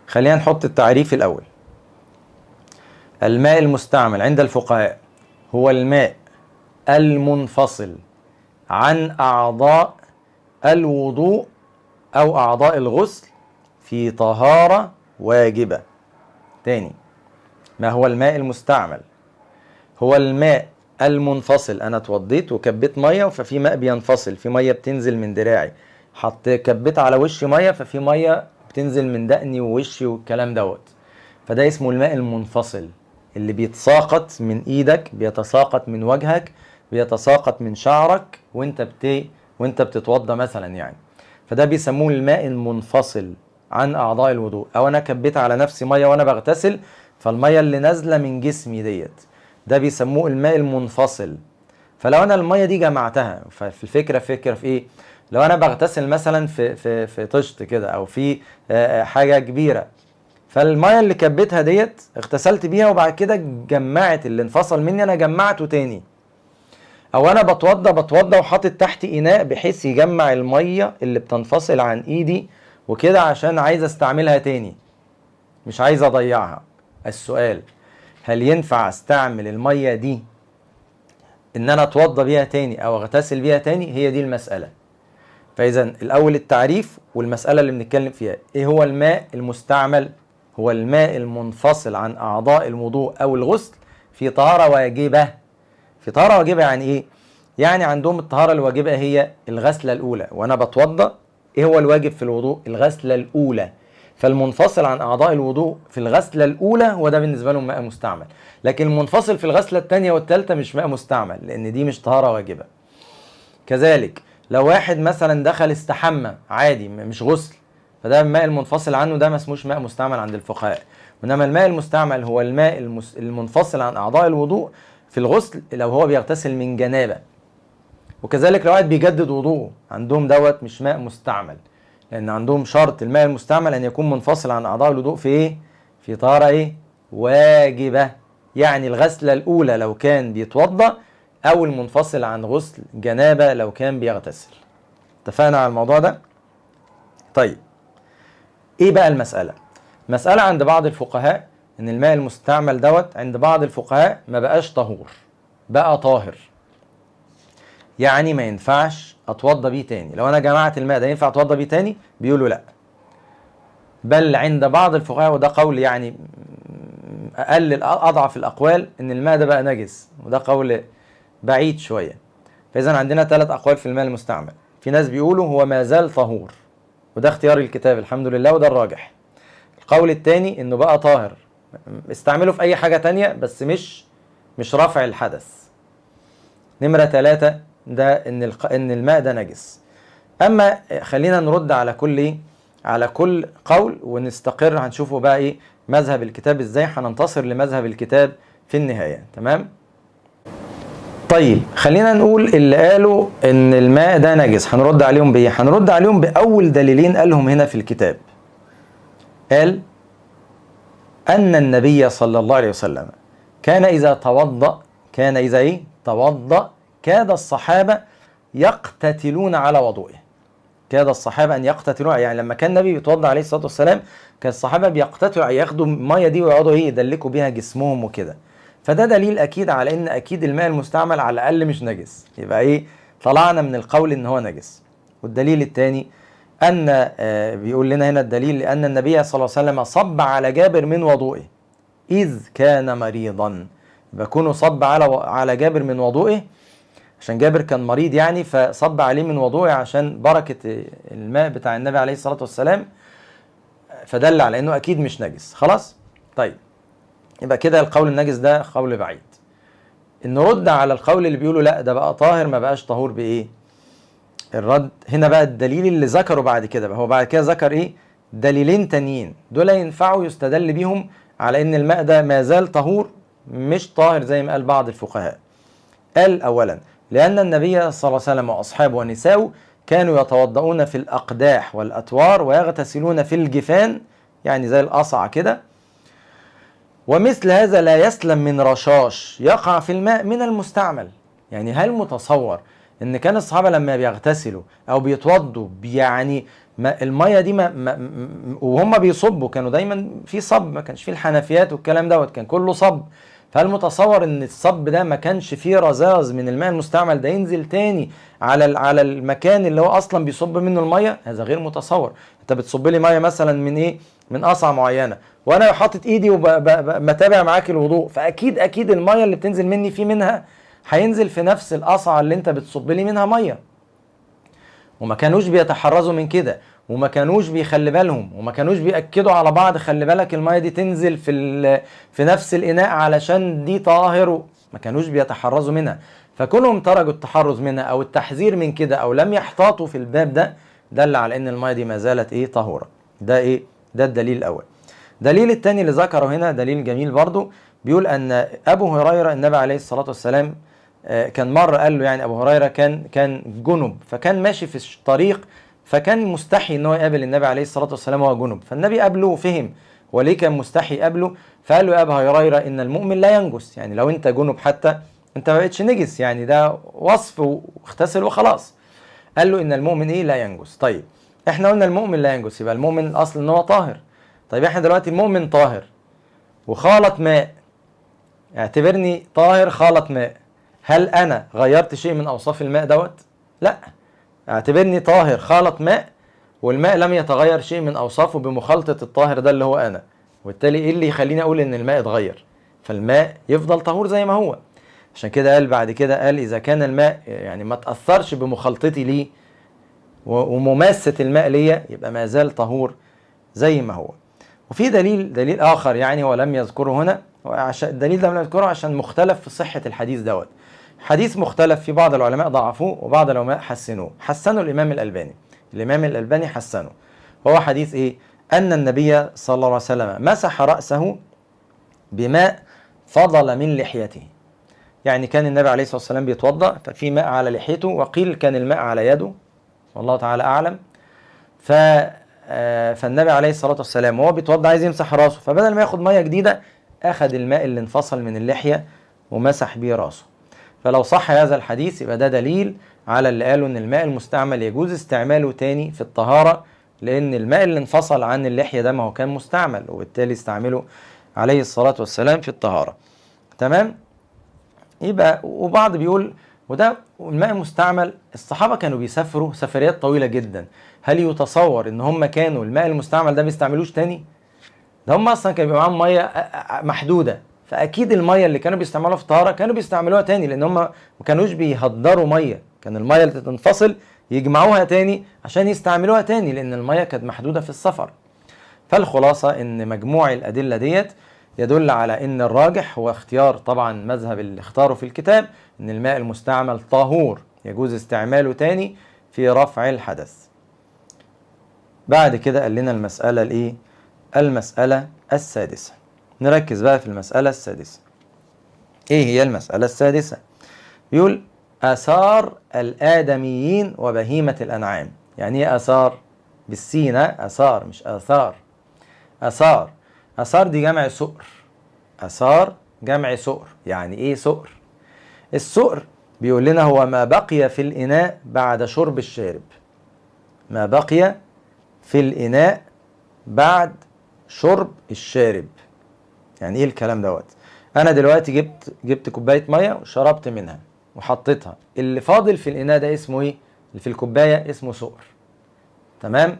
خلينا نحط التعريف الأول. الماء المستعمل عند الفقهاء هو الماء المنفصل عن أعضاء الوضوء أو أعضاء الغسل في طهارة واجبة. تاني، ما هو الماء المستعمل؟ هو الماء المنفصل. أنا اتوضيت وكبيت مية ففي ماء بينفصل، في مية بتنزل من دراعي، كبيت على وشي مية ففي مية بتنزل من دقني ووشي والكلام دوت، فده اسمه الماء المنفصل، اللي بيتساقط من ايدك، بيتساقط من وجهك، بيتساقط من شعرك وانت بتتوضى مثلا يعني. فده بيسموه الماء المنفصل عن اعضاء الوضوء. او انا كبيت على نفسي ميه وانا بغتسل، فالميه اللي نازله من جسمي ديت، ده بيسموه الماء المنفصل. فلو انا الميه دي جمعتها، ففي الفكره في ايه؟ لو انا بغتسل مثلا في طشت كده او في حاجه كبيره، فالميه اللي كبيتها ديت اغتسلت بيها وبعد كده جمعت اللي انفصل مني، انا جمعته تاني. او انا بتوضى وحاطط تحت اناء بحيث يجمع الميه اللي بتنفصل عن ايدي وكده، عشان عايز استعملها تاني، مش عايز اضيعها. السؤال: هل ينفع استعمل الميه دي ان انا اتوضى بيها تاني او اغتسل بيها تاني؟ هي دي المساله. فاذا الاول التعريف والمساله اللي بنتكلم فيها ايه هو الماء المستعمل. هو الماء المنفصل عن اعضاء الوضوء او الغسل في طهاره واجبه. في طهاره واجبه يعني ايه؟ يعني عندهم الطهاره الواجبه هي الغسله الاولى، وانا بتوضى ايه هو الواجب في الوضوء؟ الغسله الاولى. فالمنفصل عن اعضاء الوضوء في الغسله الاولى هو ده بالنسبه لهم ماء مستعمل، لكن المنفصل في الغسله الثانيه والثالثه مش ماء مستعمل، لان دي مش طهاره واجبه. كذلك لو واحد مثلا دخل استحمى عادي مش غسل، فده الماء المنفصل عنه ده ما اسموش ماء مستعمل عند الفقهاء. انما الماء المستعمل هو الماء المنفصل عن اعضاء الوضوء في الغسل لو هو بيغتسل من جنابه. وكذلك لو واحد بيجدد وضوءه، عندهم دوت مش ماء مستعمل، لان عندهم شرط الماء المستعمل ان يكون منفصل عن اعضاء الوضوء في ايه؟ في طهاره ايه؟ واجبه. يعني الغسله الاولى لو كان بيتوضا، او المنفصل عن غسل جنابه لو كان بيغتسل. اتفقنا على الموضوع ده؟ طيب، ايه بقى المساله؟ مساله عند بعض الفقهاء ان الماء المستعمل دوت عند بعض الفقهاء ما بقاش طهور، بقى طاهر. يعني ما ينفعش اتوضى بيه تاني. لو انا جمعت الماء ده ينفع اتوضى بيه تاني؟ بيقولوا لا. بل عند بعض الفقهاء، وده قول يعني اضعف الاقوال، ان الماء ده بقى نجس، وده قول بعيد شويه. فاذا عندنا 3 اقوال في الماء المستعمل. في ناس بيقولوا هو ما زال طهور، وده اختيار الكتاب الحمد لله، وده الراجح. القول الثاني انه بقى طاهر، استعمله في اي حاجه تانية بس مش رافع الحدث. نمره 3 ده ان الماء ده نجس. اما خلينا نرد على كل قول ونستقر، هنشوفه بقى ايه مذهب الكتاب، ازاي هننتصر لمذهب الكتاب في النهايه. تمام؟ طيب خلينا نقول اللي قالوا ان الماء ده نجس هنرد عليهم بايه؟ هنرد عليهم باول دليلين قالهم هنا في الكتاب. قال ان النبي صلى الله عليه وسلم كان اذا توضأ كاد الصحابه يقتتلون على وضوئه. كاد الصحابه ان يقتتلون، يعني لما كان النبي بيتوضأ عليه الصلاه والسلام كان الصحابه بيقتتلوا، ياخدوا الميه دي ويقعدوا يدلكوا بيها جسمهم وكده. فده دليل اكيد على ان اكيد الماء المستعمل على الاقل مش نجس. يبقى طلعنا من القول ان هو نجس. والدليل الثاني ان بيقول لنا هنا الدليل لان النبي صلى الله عليه وسلم صب على جابر من وضوئه اذ كان مريضا. بكونه صب على جابر من وضوئه عشان جابر كان مريض يعني، فصب عليه من وضوئه عشان بركه الماء بتاع النبي عليه الصلاه والسلام، فدل على انه اكيد مش نجس. خلاص؟ طيب، يبقى كده القول النجس ده قول بعيد. نرد على القول اللي بيقولوا لا ده بقى طاهر، ما بقاش طهور بايه؟ الرد هنا بقى الدليل اللي ذكره بعد كده بقى، هو بعد كده ذكر دليلين تانيين، دول ينفعوا يستدل بيهم على ان الماء ده ما زال طهور مش طاهر زي ما قال بعض الفقهاء. قال اولا لان النبي صلى الله عليه وسلم واصحابه ونساؤه كانوا يتوضؤون في الاقداح والاتوار ويغتسلون في الجفان، يعني زي القصع كده، ومثل هذا لا يسلم من رشاش يقع في الماء من المستعمل. يعني هل متصور ان كان الصحابة لما بيغتسلوا او بيتوضوا يعني ما الميه دي وهم بيصبوا كانوا دايما في صب، ما كانش فيه الحنفيات والكلام دوت، كان كله صب. فهل متصور ان الصب ده ما كانش فيه رذاذ من الماء المستعمل ده ينزل تاني على المكان اللي هو اصلا بيصب منه الميه؟ هذا غير متصور. انت بتصب لي ميه مثلا من ايه، من قصعه معينه، وانا حاطط ايدي وبتابع معاك الوضوء، فاكيد الميه اللي بتنزل مني في منها هينزل في نفس القصعه اللي انت بتصب لي منها ميه. وما كانوش بيتحرزوا من كده، وما كانوش بيخلي بالهم، وما كانوش بيأكدوا على بعض خلي بالك الميه دي تنزل في نفس الإناء علشان دي طاهر. ما كانوش بيتحرزوا منها. فكونهم تركوا التحرز منها او التحذير من كده او لم يحتاطوا في الباب ده، دل على ان الميه دي ما زالت ايه، طهوره. ده ايه، ده الدليل الاول. الدليل الثاني اللي ذكره هنا دليل جميل برضو، بيقول ان ابو هريره النبي عليه الصلاه والسلام كان مره قال له، يعني ابو هريره كان جنب، فكان ماشي في الطريق، فكان مستحي ان هو يقابل النبي عليه الصلاه والسلام وهو جنب، فالنبي قابله وفهم هو ليه كان مستحي يقابله، فقال له يا ابا هريره ان المؤمن لا ينجس، يعني لو انت جنب حتى انت ما بقتش نجس، يعني ده وصف واغتسل وخلاص. قال له ان المؤمن ايه، لا ينجس. طيب احنا قلنا المؤمن لا ينجس، يبقى المؤمن الاصل ان هو طاهر. طيب احنا دلوقتي المؤمن طاهر وخالط ماء، اعتبرني طاهر خالط ماء، هل انا غيرت شيء من اوصاف الماء دوت؟ لا، اعتبرني طاهر خالط ماء والماء لم يتغير شيء من اوصافه بمخالطة الطاهر ده اللي هو انا، وبالتالي ايه اللي يخليني اقول ان الماء اتغير؟ فالماء يفضل طهور زي ما هو. عشان كده قال بعد كده، قال اذا كان الماء يعني ما تأثرش بمخالطتي ليه ومماسة الماء ليا، يبقى ما زال طهور زي ما هو. وفي دليل اخر يعني هو لم يذكره هنا، عشان الدليل ده لم يذكره عشان مختلف في صحة الحديث دوت. حديث مختلف، في بعض العلماء ضعفوه وبعض العلماء حسنوه. حسنوا الامام الالباني حسنه. هو حديث ايه؟ ان النبي صلى الله عليه وسلم مسح رأسه بماء فضل من لحيته. يعني كان النبي عليه الصلاة والسلام بيتوضأ ففي ماء على لحيته، وقيل كان الماء على يده، والله تعالى أعلم. فالنبي عليه الصلاة والسلام وهو بيتوضأ عايز يمسح راسه، فبدل ما ياخد مية جديدة أخذ الماء اللي انفصل من اللحية ومسح بيه راسه. فلو صح هذا الحديث يبقى ده دليل على اللي قالوا ان الماء المستعمل يجوز استعماله تاني في الطهارة، لأن الماء اللي انفصل عن اللحية ده ما هو كان مستعمل، وبالتالي استعمله عليه الصلاة والسلام في الطهارة. تمام؟ يبقى وبعض بيقول وده الماء المستعمل، الصحابة كانوا بيسافروا سفريات طويلة جدا، هل يتصور ان هم كانوا الماء المستعمل ده بيستعملوش تاني؟ ده هم اصلا كان بيبقى معاهم ميه محدودة، فاكيد الميه اللي كانوا بيستعملوها في الطهارة كانوا بيستعملوها تاني، لان هم ما كانوش بيهدروا ميه، كان الميه اللي تنفصل يجمعوها تاني عشان يستعملوها تاني، لان الميه كانت محدودة في السفر. فالخلاصة ان مجموع الادلة ديت يدل على ان الراجح هو اختيار طبعا مذهب اللي اختاره في الكتاب، ان الماء المستعمل طهور يجوز استعماله تاني في رفع الحدث. بعد كده قال لنا المسألة الايه؟ المسألة السادسة. نركز بقى في المسألة السادسة. ايه هي المسألة السادسة؟ يقول آثار الآدميين وبهيمة الأنعام. يعني ايه آثار؟ بالسين، آثار مش آثار. آثار دي جمع سؤر. آثار جمع سؤر. يعني ايه سؤر؟ السؤر بيقول لنا هو ما بقي في الإناء بعد شرب الشارب. ما بقي في الإناء بعد شرب الشارب. يعني ايه الكلام دوت؟ انا دلوقتي جبت كوبايه ميه وشربت منها وحطيتها، اللي فاضل في الاناء ده اسمه ايه؟ اللي في الكوبايه اسمه سؤر. تمام؟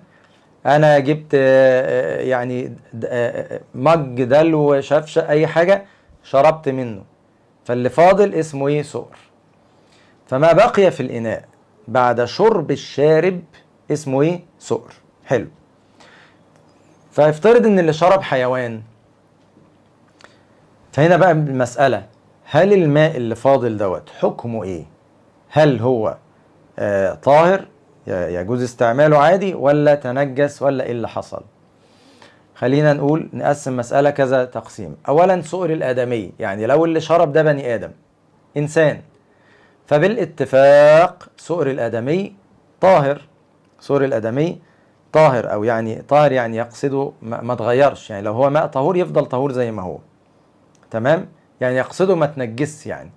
انا جبت يعني مج دلو شفشه اي حاجه شربت منه، فاللي فاضل اسمه ايه؟ سؤر. فما بقي في الاناء بعد شرب الشارب اسمه ايه؟ سؤر. حلو. فافترض ان اللي شرب حيوان، فهنا بقى المسألة، هل الماء اللي فاضل دوت حكمه ايه؟ هل هو طاهر يجوز استعماله عادي، ولا تنجس، ولا ايه اللي حصل؟ خلينا نقسم مسألة كذا تقسيم. اولا سؤر الآدمي، يعني لو اللي شرب ده بني آدم إنسان، فبالاتفاق سؤر الآدمي طاهر. سؤر الآدمي طاهر، او يعني طاهر يعني يقصده ما تغيرش، يعني لو هو ماء طهور يفضل طهور زي ما هو. تمام؟ يعني يقصده ما تنجس، يعني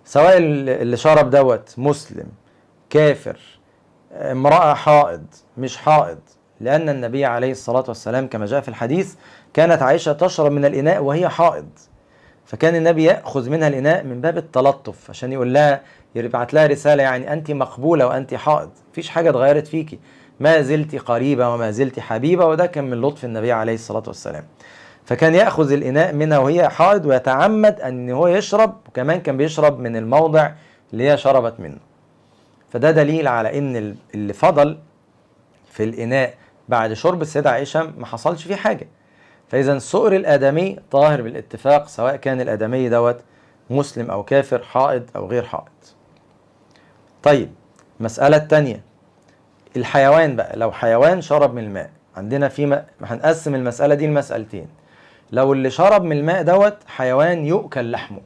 سواء اللي شرب دوت مسلم كافر امرأة حائض مش حائض، لأن النبي عليه الصلاة والسلام كما جاء في الحديث كانت عائشة تشرب من الإناء وهي حائض، فكان النبي يأخذ منها الإناء من باب التلطف عشان يقول لها، يبعت لها رسالة يعني أنت مقبولة وأنت حائض، مفيش حاجة اتغيرت فيكي، ما زلت قريبة وما زلت حبيبة، وده كان من لطف النبي عليه الصلاة والسلام. فكان يأخذ الإناء منها وهي حائض ويتعمد أن هو يشرب، وكمان كان بيشرب من الموضع اللي هي شربت منه. فده دليل على أن اللي فضل في الإناء بعد شرب السيدة عائشة ما حصلش فيه حاجة. فإذا سؤر الآدمي طاهر بالاتفاق، سواء كان الآدمي دوت مسلم أو كافر، حائض أو غير حائض. طيب المسألة التانية، الحيوان بقى، لو حيوان شرب من الماء، عندنا هنقسم المسألة دي لمسألتين. لو اللي شرب من الماء دوت حيوان يؤكل لحمه،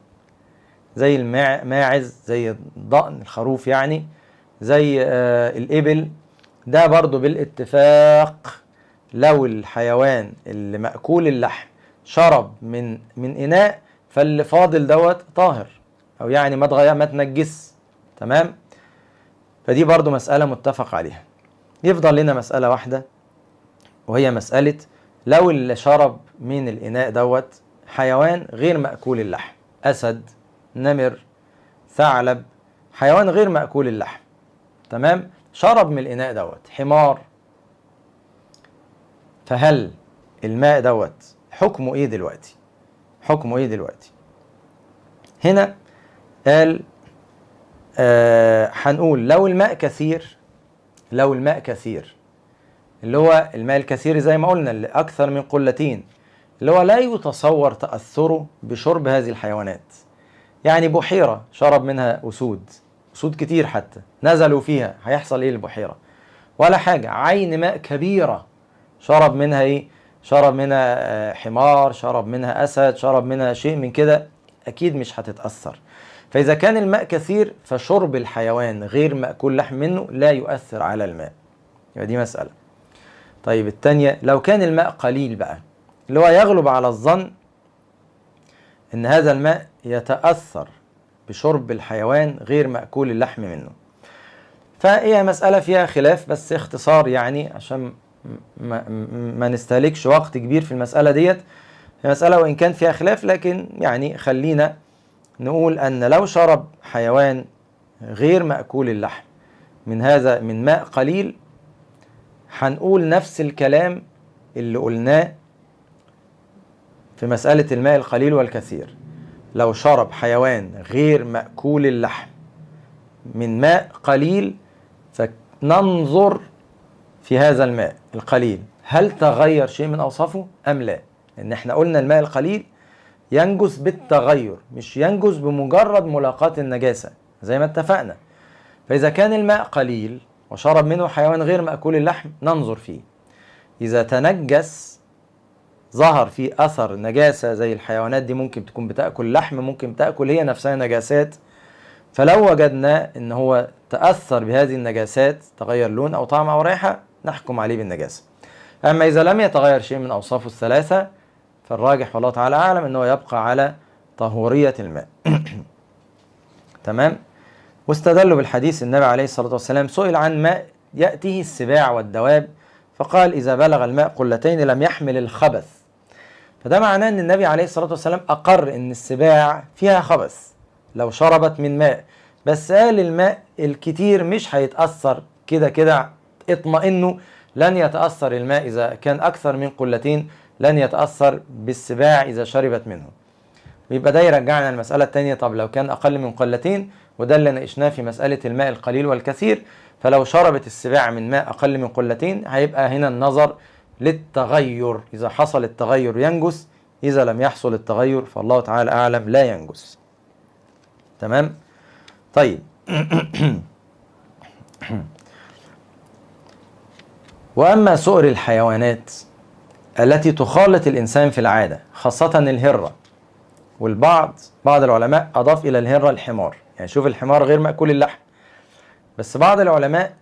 زي الماعز، زي الضأن الخروف يعني، زي الإبل، ده برضو بالاتفاق لو الحيوان اللي مأكول اللحم شرب من إناء، فاللي فاضل دوت طاهر، أو يعني ما تنجس. تمام؟ فدي برضو مسألة متفق عليها. يفضل لنا مسألة واحدة، وهي مسألة لو اللي شرب من الإناء دوت حيوان غير مأكول اللحم، أسد، نمر، ثعلب، حيوان غير مأكول اللحم، تمام، شرب من الإناء دوت حمار، فهل الماء دوت حكمه ايه دلوقتي؟ حكمه ايه دلوقتي؟ هنا قال هنقول لو الماء كثير، لو الماء كثير اللي هو الماء الكثير زي ما قلنا اللي أكثر من قلتين، اللي هو لا يتصور تأثره بشرب هذه الحيوانات. يعني بحيرة شرب منها أسود كتير حتى نزلوا فيها، هيحصل ايه البحيرة؟ ولا حاجة. عين ماء كبيرة شرب منها ايه؟ شرب منها حمار، شرب منها أسد، شرب منها شيء من كده، أكيد مش هتتأثر. فإذا كان الماء كثير فشرب الحيوان غير مأكول لحم منه لا يؤثر على الماء، يبقى دي مسألة. طيب التانية، لو كان الماء قليل بقى، اللي هو يغلب على الظن إن هذا الماء يتأثر بشرب الحيوان غير مأكول اللحم منه، فهي مسألة فيها خلاف، بس اختصار يعني عشان ما نستهلكش وقت كبير في المسألة ديت. المسألة وإن كان فيها خلاف، لكن يعني خلينا نقول أن لو شرب حيوان غير مأكول اللحم من ماء قليل، هنقول نفس الكلام اللي قلناه في مسألة الماء القليل والكثير. لو شرب حيوان غير مأكول اللحم من ماء قليل، فننظر في هذا الماء القليل هل تغير شيء من أوصافه أم لا، لأن احنا قلنا الماء القليل ينجس بالتغير، مش ينجس بمجرد ملاقاة النجاسة زي ما اتفقنا. فإذا كان الماء قليل وشرب منه حيوان غير مأكول اللحم ننظر فيه، إذا تنجس ظهر فيه أثر نجاسة، زي الحيوانات دي ممكن تكون بتأكل لحم، ممكن تأكل هي نفسها نجاسات، فلو وجدنا إن هو تأثر بهذه النجاسات، تغير لون أو طعم أو رائحة، نحكم عليه بالنجاسة. أما إذا لم يتغير شيء من أوصافه الثلاثة، فالراجح والله تعالى أعلم أنه يبقى على طهورية الماء. تمام؟ واستدلوا بالحديث النبي عليه الصلاة والسلام سئل عن ماء يأتيه السباع والدواب، فقال إذا بلغ الماء قلتين لم يحمل الخبث. فده معناه أن النبي عليه الصلاة والسلام أقر أن السباع فيها خبث لو شربت من ماء، بس قال الماء الكتير مش هيتأثر، كده كده اطمئنوا لن يتأثر الماء إذا كان أكثر من قلتين، لن يتأثر بالسباع إذا شربت منه. ويبقى ده يرجعنا المسألة التانية، طب لو كان أقل من قلتين، وده اللي ناقشناه في مسألة الماء القليل والكثير، فلو شربت السباع من ماء أقل من قلتين هيبقى هنا النظر للتغير، إذا حصل التغير ينجس، إذا لم يحصل التغير فالله تعالى أعلم لا ينجس. تمام؟ طيب وأما سؤر الحيوانات التي تخالط الإنسان في العادة، خاصة الهرة، بعض العلماء أضاف إلى الهرة الحمار، يعني شوف الحمار غير مأكول اللحم، بس بعض العلماء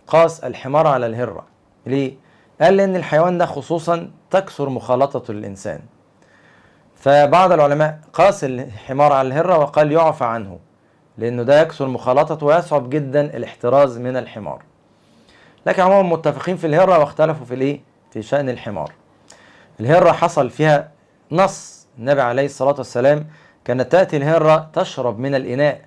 قاس الحمار على الهرة. ليه؟ قال لأن الحيوان ده خصوصا تكثر مخالطته للإنسان، فبعض العلماء قاس الحمار على الهرة وقال يعفى عنه، لأنه ده يكثر مخالطته ويصعب جدا الاحتراز من الحمار. لكن عموما متفقين في الهرة واختلفوا في الايه؟ في شأن الحمار. الهرة حصل فيها نص النبي عليه الصلاة والسلام كانت تأتي الهرة تشرب من الإناء،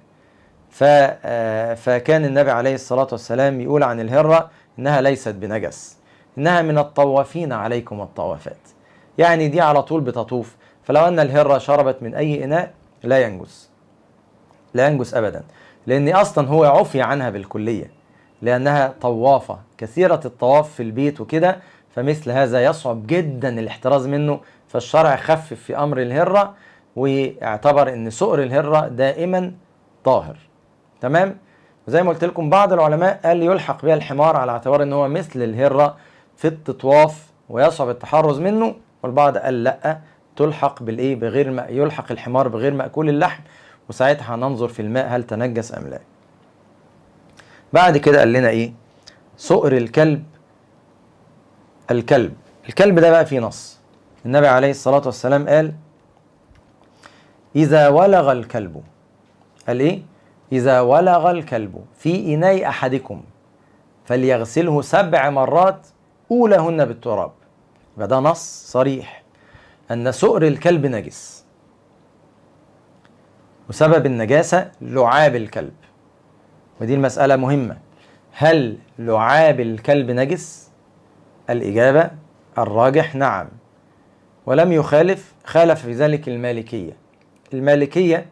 فكان النبي عليه الصلاة والسلام يقول عن الهرة إنها ليست بنجس، إنها من الطوافين عليكم الطوافات، يعني دي على طول بتطوف. فلو أن الهرة شربت من أي إناء لا ينجس، لا ينجس أبدا، لأن أصلا هو عفي عنها بالكلية لأنها طوافة كثيرة الطواف في البيت وكده، فمثل هذا يصعب جدا الاحتراز منه، فالشرع خفف في أمر الهرة واعتبر أن سؤر الهرة دائما طاهر. تمام؟ وزي ما قلت لكم بعض العلماء قال يلحق بها الحمار على اعتبار أنه هو مثل الهرة في التطواف ويصعب التحرز منه، والبعض قال لا، تلحق بالإيه؟ بغير يلحق الحمار بغير مأكول اللحم، وساعتها هننظر في الماء هل تنجس أم لا. بعد كده قال لنا إيه؟ سؤر الكلب. الكلب ده بقى فيه نص، النبي عليه الصلاة والسلام قال إذا ولغ الكلب، قال إيه؟ إذا ولغ الكلب في إناء أحدكم فليغسله 7 مرات أولهن بالتراب. يبقى ده نص صريح أن سؤر الكلب نجس، وسبب النجاسة لعاب الكلب. ودي المسألة مهمة، هل لعاب الكلب نجس؟ الإجابة الراجح نعم، ولم خالف في ذلك المالكية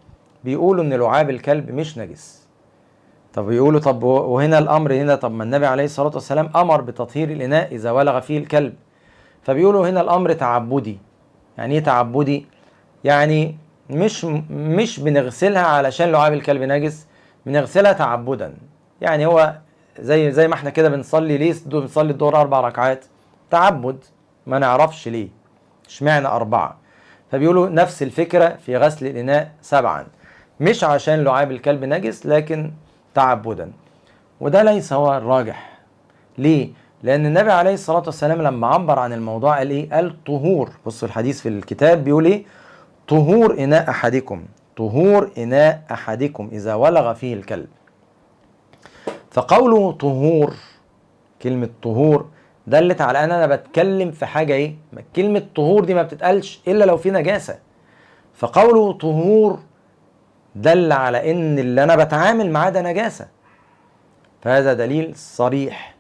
بيقولوا ان لعاب الكلب مش نجس. طب يقولوا طب وهنا الامر هنا، طب ما النبي عليه الصلاة والسلام امر بتطهير الاناء اذا ولغ فيه الكلب، فبيقولوا هنا الامر تعبدي. يعني ايه تعبدي؟ يعني مش بنغسلها علشان لعاب الكلب نجس، بنغسلها تعبدا. يعني هو زي ما احنا كده بنصلي، ليه بنصلي الظهر 4 ركعات؟ تعبد، ما نعرفش ليه اشمعنى 4، فبيقولوا نفس الفكرة في غسل الإناء 7، مش عشان لعاب الكلب نجس لكن تعبدا. وده ليس هو الراجح. ليه؟ لأن النبي عليه الصلاة والسلام لما عبر عن الموضوع قال إيه؟ قال طهور. بصوا الحديث في الكتاب بيقول إيه؟ طهور إناء أحدكم، طهور إناء أحدكم إذا ولغ فيه الكلب. فقوله طهور، كلمة طهور دلت على ان انا بتكلم في حاجه ايه؟ كلمه طهور دي ما بتتقالش الا لو في نجاسه، فقوله طهور دل على ان اللي انا بتعامل معاه ده نجاسه. فهذا دليل صريح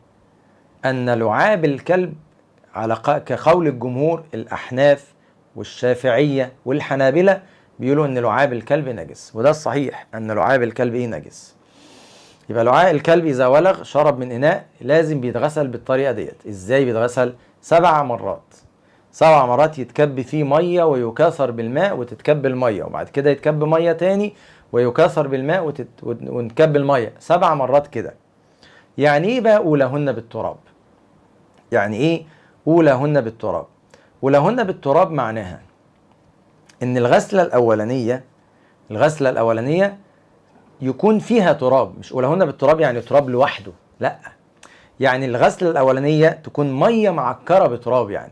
ان لعاب الكلب على كقول الجمهور الاحناف والشافعيه والحنابله بيقولوا ان لعاب الكلب نجس، وده الصحيح ان لعاب الكلب ايه؟ نجس. يبقى لعاب الكلب إذا ولغ شرب من إناء لازم بيتغسل بالطريقة ديت. إزاي بيتغسل؟ 7 مرات. 7 مرات يتكب فيه مية ويكاثر بالماء وتتكب المية، وبعد كده يتكب مية تاني ويكاثر بالماء ونتكب المية 7 مرات كده. يعني إيه بقى أولهن بالتراب؟ يعني إيه أولهن بالتراب؟ أولهن بالتراب معناها إن الغسلة الأولانية يكون فيها تراب، مش أولهن بالتراب يعني تراب لوحده، لا، يعني الغسلة الأولانية تكون مية معكرة بتراب. يعني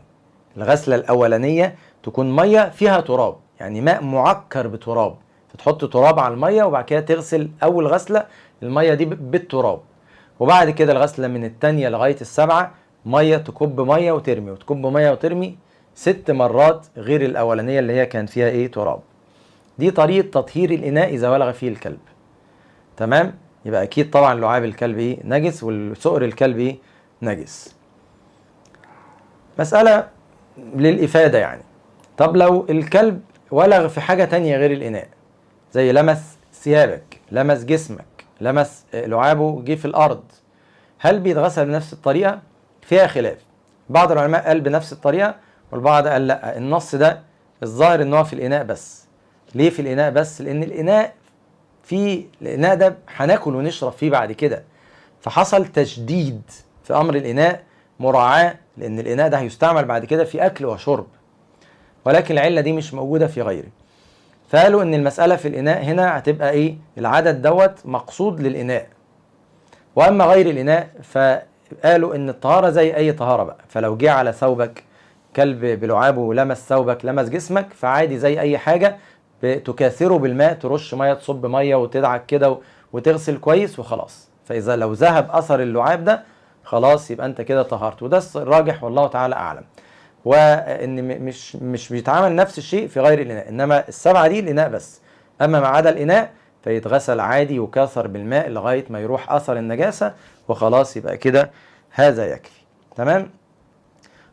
الغسلة الأولانية تكون مية فيها تراب، يعني ماء معكر بتراب، فتحط تراب على المية وبعد كده تغسل أول غسلة المية دي بالتراب، وبعد كده الغسلة من التانية لغاية 7 مية، تكب مية وترمي وتكب مية وترمي 6 مرات غير الأولانية اللي هي كان فيها إيه؟ تراب. دي طريقة تطهير الإناء إذا ولغ فيه الكلب. تمام؟ يبقى أكيد طبعا لعاب الكلب إيه؟ نجس، والسؤر الكلب إيه؟ نجس. مسألة للإفادة يعني. طب لو الكلب ولغ في حاجة تانية غير الإناء، زي لمس ثيابك، لمس جسمك، لمس لعابه جه في الأرض، هل بيتغسل بنفس الطريقة؟ فيها خلاف. بعض العلماء قال بنفس الطريقة، والبعض قال لا، النص ده الظاهر إن هو في الإناء بس. ليه في الإناء بس؟ لأن الإناء ده هناكل ونشرب فيه بعد كده، فحصل تشديد في أمر الإناء مراعاة، لأن الإناء ده هيستعمل بعد كده في أكل وشرب، ولكن العلة دي مش موجودة في غيره. فقالوا إن المسألة في الإناء هنا هتبقى إيه؟ العدد دوت مقصود للإناء، وأما غير الإناء فقالوا إن الطهارة زي أي طهارة بقى. فلو جه على ثوبك كلب بلعابه لمس ثوبك لمس جسمك، فعادي زي أي حاجة تكاثره بالماء، ترش مية، تصب مية وتدعك كده وتغسل كويس وخلاص. فإذا لو ذهب أثر اللعاب ده خلاص يبقى انت كده طهرت. وده الراجح والله تعالى اعلم. وان مش بيتعامل نفس الشيء في غير الاناء، انما السبعه دي الاناء بس. اما ما عدا الاناء فيتغسل عادي وكاثر بالماء لغايه ما يروح اثر النجاسه وخلاص، يبقى كده هذا يكفي. تمام.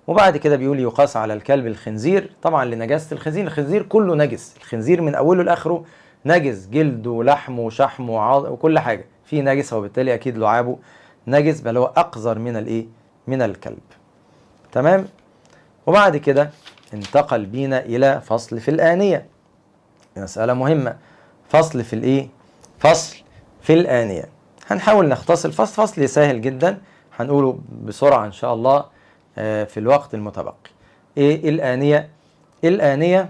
وبعد كده بيقول يقاس على الكلب الخنزير، طبعا لنجاسه الخنزير. الخنزير كله نجس، الخنزير من اوله لاخره نجس، جلده ولحمه وشحمه وكل حاجه فيه نجسه، وبالتالي اكيد لعابه نجس، بل هو اقذر من الايه؟ من الكلب. تمام. وبعد كده انتقل بينا الى فصل في الآنية، مسألة مهمة. فصل في الايه؟ فصل في الآنية. هنحاول نختصر فصل سهل جدا، هنقوله بسرعة ان شاء الله في الوقت المتبقي. ايه الآنية؟ الآنية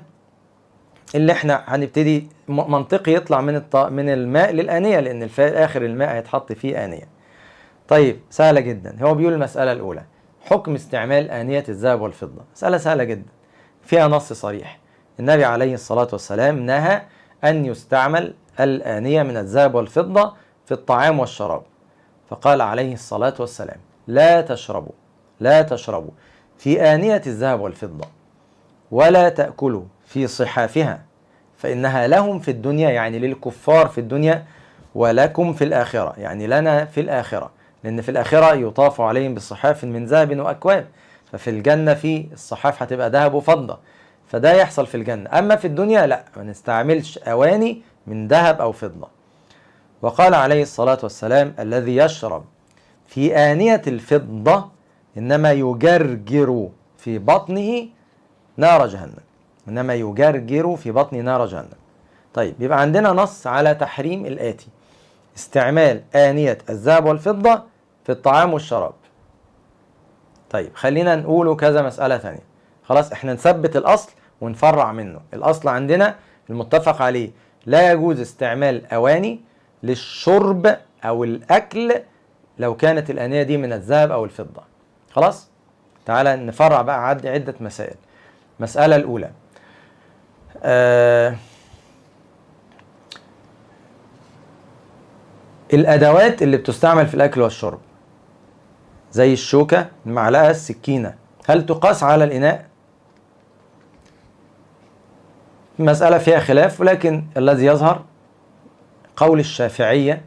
اللي احنا هنبتدي منطقي يطلع من الماء للآنية، لان اخر الماء هيتحط فيه آنية. طيب سهلة جدا. هو بيقول المسألة الأولى حكم استعمال آنية الذهب والفضة. مسألة سهلة جدا فيها نص صريح. النبي عليه الصلاة والسلام نهى أن يستعمل الآنية من الذهب والفضة في الطعام والشراب، فقال عليه الصلاة والسلام لا تشربوا في آنية الذهب والفضة، ولا تأكلوا في صحافها، فإنها لهم في الدنيا، يعني للكفار في الدنيا، ولكم في الآخرة، يعني لنا في الآخرة، لأن في الآخرة يطاف عليهم بصحاف من ذهب وأكواب، ففي الجنة في الصحاف هتبقى ذهب وفضة، فده يحصل في الجنة. أما في الدنيا لا، ما نستعملش أواني من ذهب أو فضة. وقال عليه الصلاة والسلام الذي يشرب في آنية الفضة إنما يجرجر في بطنه نار جهنم. طيب يبقى عندنا نص على تحريم الآتي: استعمال آنية الذهب والفضة في الطعام والشراب. طيب خلينا نقوله كذا مسألة ثانية. خلاص احنا نثبت الأصل ونفرع منه. الأصل عندنا المتفق عليه لا يجوز استعمال أواني للشرب أو الأكل لو كانت الآنية دي من الذهب أو الفضة. خلاص تعالى نفرع بقى عدة مسائل. مسألة الأولى الأدوات اللي بتستعمل في الأكل والشرب زي الشوكة، المعلقة، السكينة، هل تقاس على الإناء؟ مسألة فيها خلاف، ولكن الذي يظهر قول الشافعية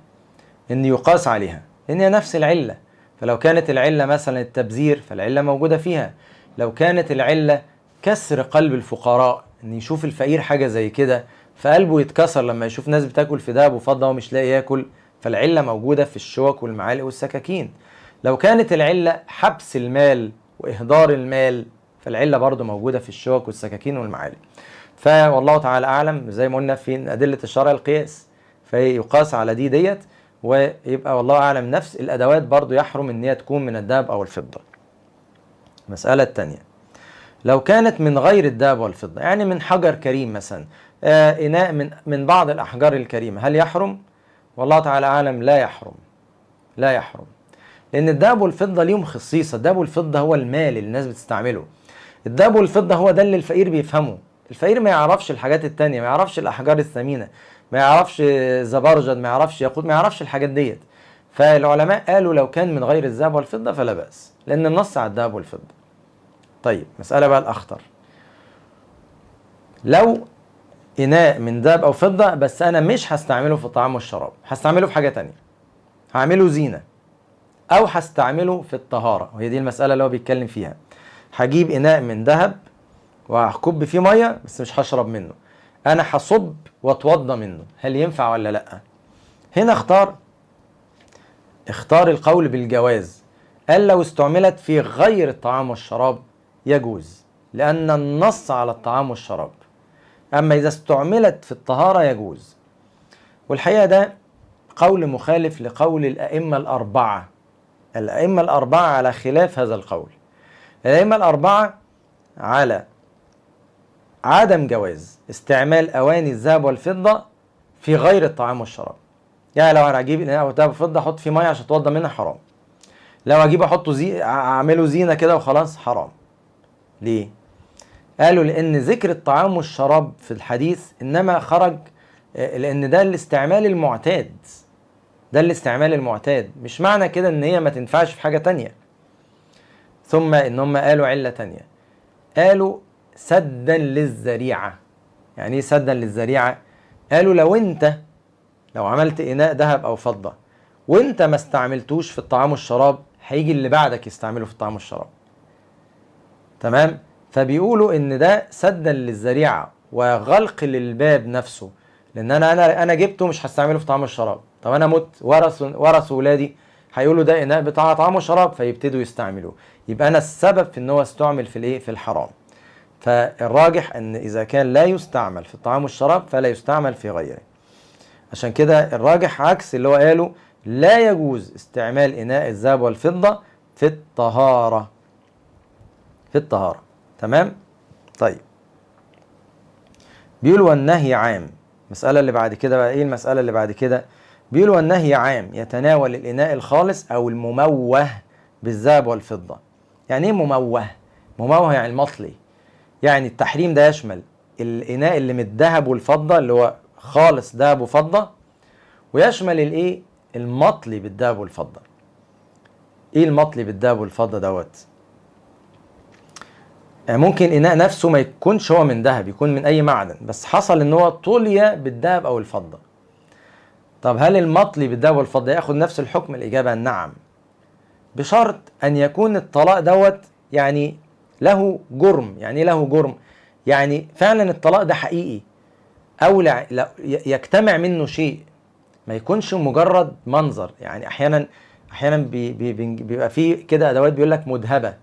إن يقاس عليها، لأن هي نفس العلة. فلو كانت العلة مثلا التبذير فالعلة موجودة فيها. لو كانت العلة كسر قلب الفقراء، إن يشوف الفقير حاجة زي كده فقلبه يتكسر لما يشوف ناس بتاكل في دهب وفضة ومش لاقي ياكل، فالعلة موجودة في الشوك والمعالق والسكاكين. لو كانت العلة حبس المال وإهدار المال فالعلة برضو موجودة في الشوك والسكاكين والمعالق. فوالله تعالى أعلم، زي ما قلنا في أدلة الشرع القياس، فيقاس على ديت، ويبقى والله أعلم نفس الأدوات برضو يحرم إن هي تكون من الذهب أو الفضة. المسألة الثانية لو كانت من غير الذهب والفضة، يعني من حجر كريم مثلا، إناء من بعض الأحجار الكريمة، هل يحرم؟ والله تعالى أعلم لا يحرم، لأن الذهب والفضة ليهم خصيصة. الذهب والفضة هو المال اللي الناس بتستعمله. الذهب والفضة هو ده اللي الفقير بيفهمه. الفقير ما يعرفش الحاجات التانية، ما يعرفش الأحجار الثمينة، ما يعرفش زبرجد، ما يعرفش ياقوت، ما يعرفش الحاجات ديت. فالعلماء قالوا لو كان من غير الذهب والفضة فلا بأس، لأن النص على الذهب والفضة. طيب مسألة بقى الأخطر، لو إناء من ذهب أو فضة بس أنا مش هستعمله في الطعام والشراب، هستعمله في حاجة تانية، هعمله زينة أو هستعمله في الطهارة، وهي دي المسألة اللي هو بيتكلم فيها. هجيب إناء من ذهب وهكب فيه مية بس مش هشرب منه، أنا هصب واتوضى منه، هل ينفع ولا لأ؟ هنا اختار القول بالجواز. قال لو استعملت في غير الطعام والشراب يجوز، لأن النص على الطعام والشراب. أما إذا استعملت في الطهارة يجوز. والحقيقة ده قول مخالف لقول الأئمة الأربعة. الأئمة الأربعة على خلاف هذا القول. الأئمة الأربعة على عدم جواز استعمال أواني الذهب والفضة في غير الطعام والشراب. يعني لو أنا أجيب إناء ذهب وفضة أحط فيه مية عشان أتوضى منها حرام. لو أجيب أحطه أعمله زينة كده وخلاص حرام. ليه؟ قالوا لأن ذكر الطعام والشراب في الحديث إنما خرج لأن ده الاستعمال المعتاد. ده الاستعمال المعتاد، مش معنى كده ان هي ما تنفعش في حاجة تانية. ثم ان هم قالوا علة تانية، قالوا سدا للذريعة. يعني ايه سدا للذريعة؟ قالوا لو عملت اناء ذهب او فضة وانت ما استعملتوش في الطعام والشراب، هيجي اللي بعدك يستعمله في الطعام والشراب. تمام؟ فبيقولوا ان ده سدا للذريعة وغلق للباب نفسه، لان انا جبته مش هستعمله في طعام والشراب. طب انا مت، ورث ولادي هيقولوا ده اناء بتاع طعام وشراب، فيبتدوا يستعملوه، يبقى انا السبب في ان هو استعمل في الايه؟ في الحرام. فالراجح ان اذا كان لا يستعمل في الطعام والشراب فلا يستعمل في غيره. عشان كده الراجح عكس اللي هو قاله، لا يجوز استعمال اناء الذهب والفضة في الطهارة. في الطهارة. تمام؟ طيب، بيقولوا والنهي عام. المسألة اللي بعد كده بقى ايه؟ المسألة اللي بعد كده بيقولوا والنهي عام يتناول الإناء الخالص أو المموه بالذهب والفضة. يعني ايه مموه؟ مموه يعني المطلي. يعني التحريم ده يشمل الإناء اللي من الذهب والفضة اللي هو خالص ذهب وفضة، ويشمل الايه؟ المطلي بالذهب والفضة. ايه المطلي بالذهب والفضة دوت؟ ممكن إناء نفسه ما يكونش هو من ذهب، يكون من أي معدن، بس حصل إن هو طلي بالذهب أو الفضة. طب هل المطلي بالذهب والفضة ياخد نفس الحكم؟ الإجابة نعم، بشرط أن يكون الطلاق دوت يعني له جرم. يعني له جرم، يعني فعلا الطلاق ده حقيقي، أو لا يجتمع منه شيء، ما يكونش مجرد منظر. يعني أحيانا بيبقى فيه كده أدوات بيقول لك مذهبة.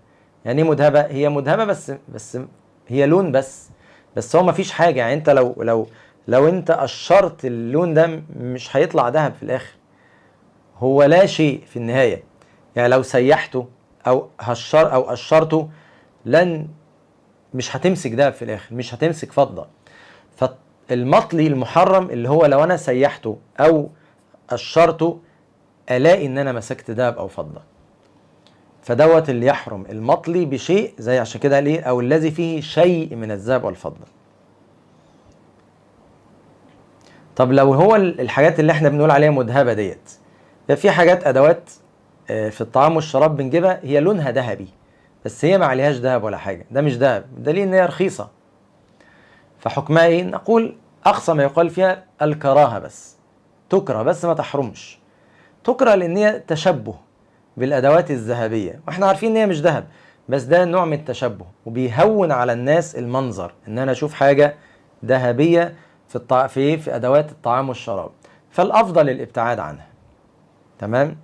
يعني ايه مذهبة؟ هي مذهبة بس هي لون بس هو ما فيش حاجة. يعني انت لو انت قشرت اللون ده مش هيطلع ذهب في الاخر، هو لا شيء في النهاية. يعني لو سيحته او قشرته مش هتمسك ذهب في الاخر، مش هتمسك فضة. فالمطلي المحرم اللي هو لو انا سيحته او قشرته الاقي ان انا مسكت ذهب او فضة، فدوت اللي يحرم المطلي بشيء، زي عشان كده ليه او الذي فيه شيء من الذهب والفضة. طب لو هو الحاجات اللي احنا بنقول عليها مذهبة ديت، في حاجات ادوات في الطعام والشراب بنجيبها هي لونها ذهبي بس هي ما عليهاش ذهب ولا حاجة، ده مش ذهب، دليل ان هي رخيصة. فحكمها ايه؟ نقول اقصى ما يقال فيها الكراهة، بس تكره بس ما تحرمش. تكره لان هي تشبه بالادوات الذهبيه، واحنا عارفين ان هي مش ذهب، بس ده نوع من التشبه وبيهون على الناس المنظر ان انا اشوف حاجه ذهبيه في ادوات الطعام والشراب، فالافضل الابتعاد عنها. تمام؟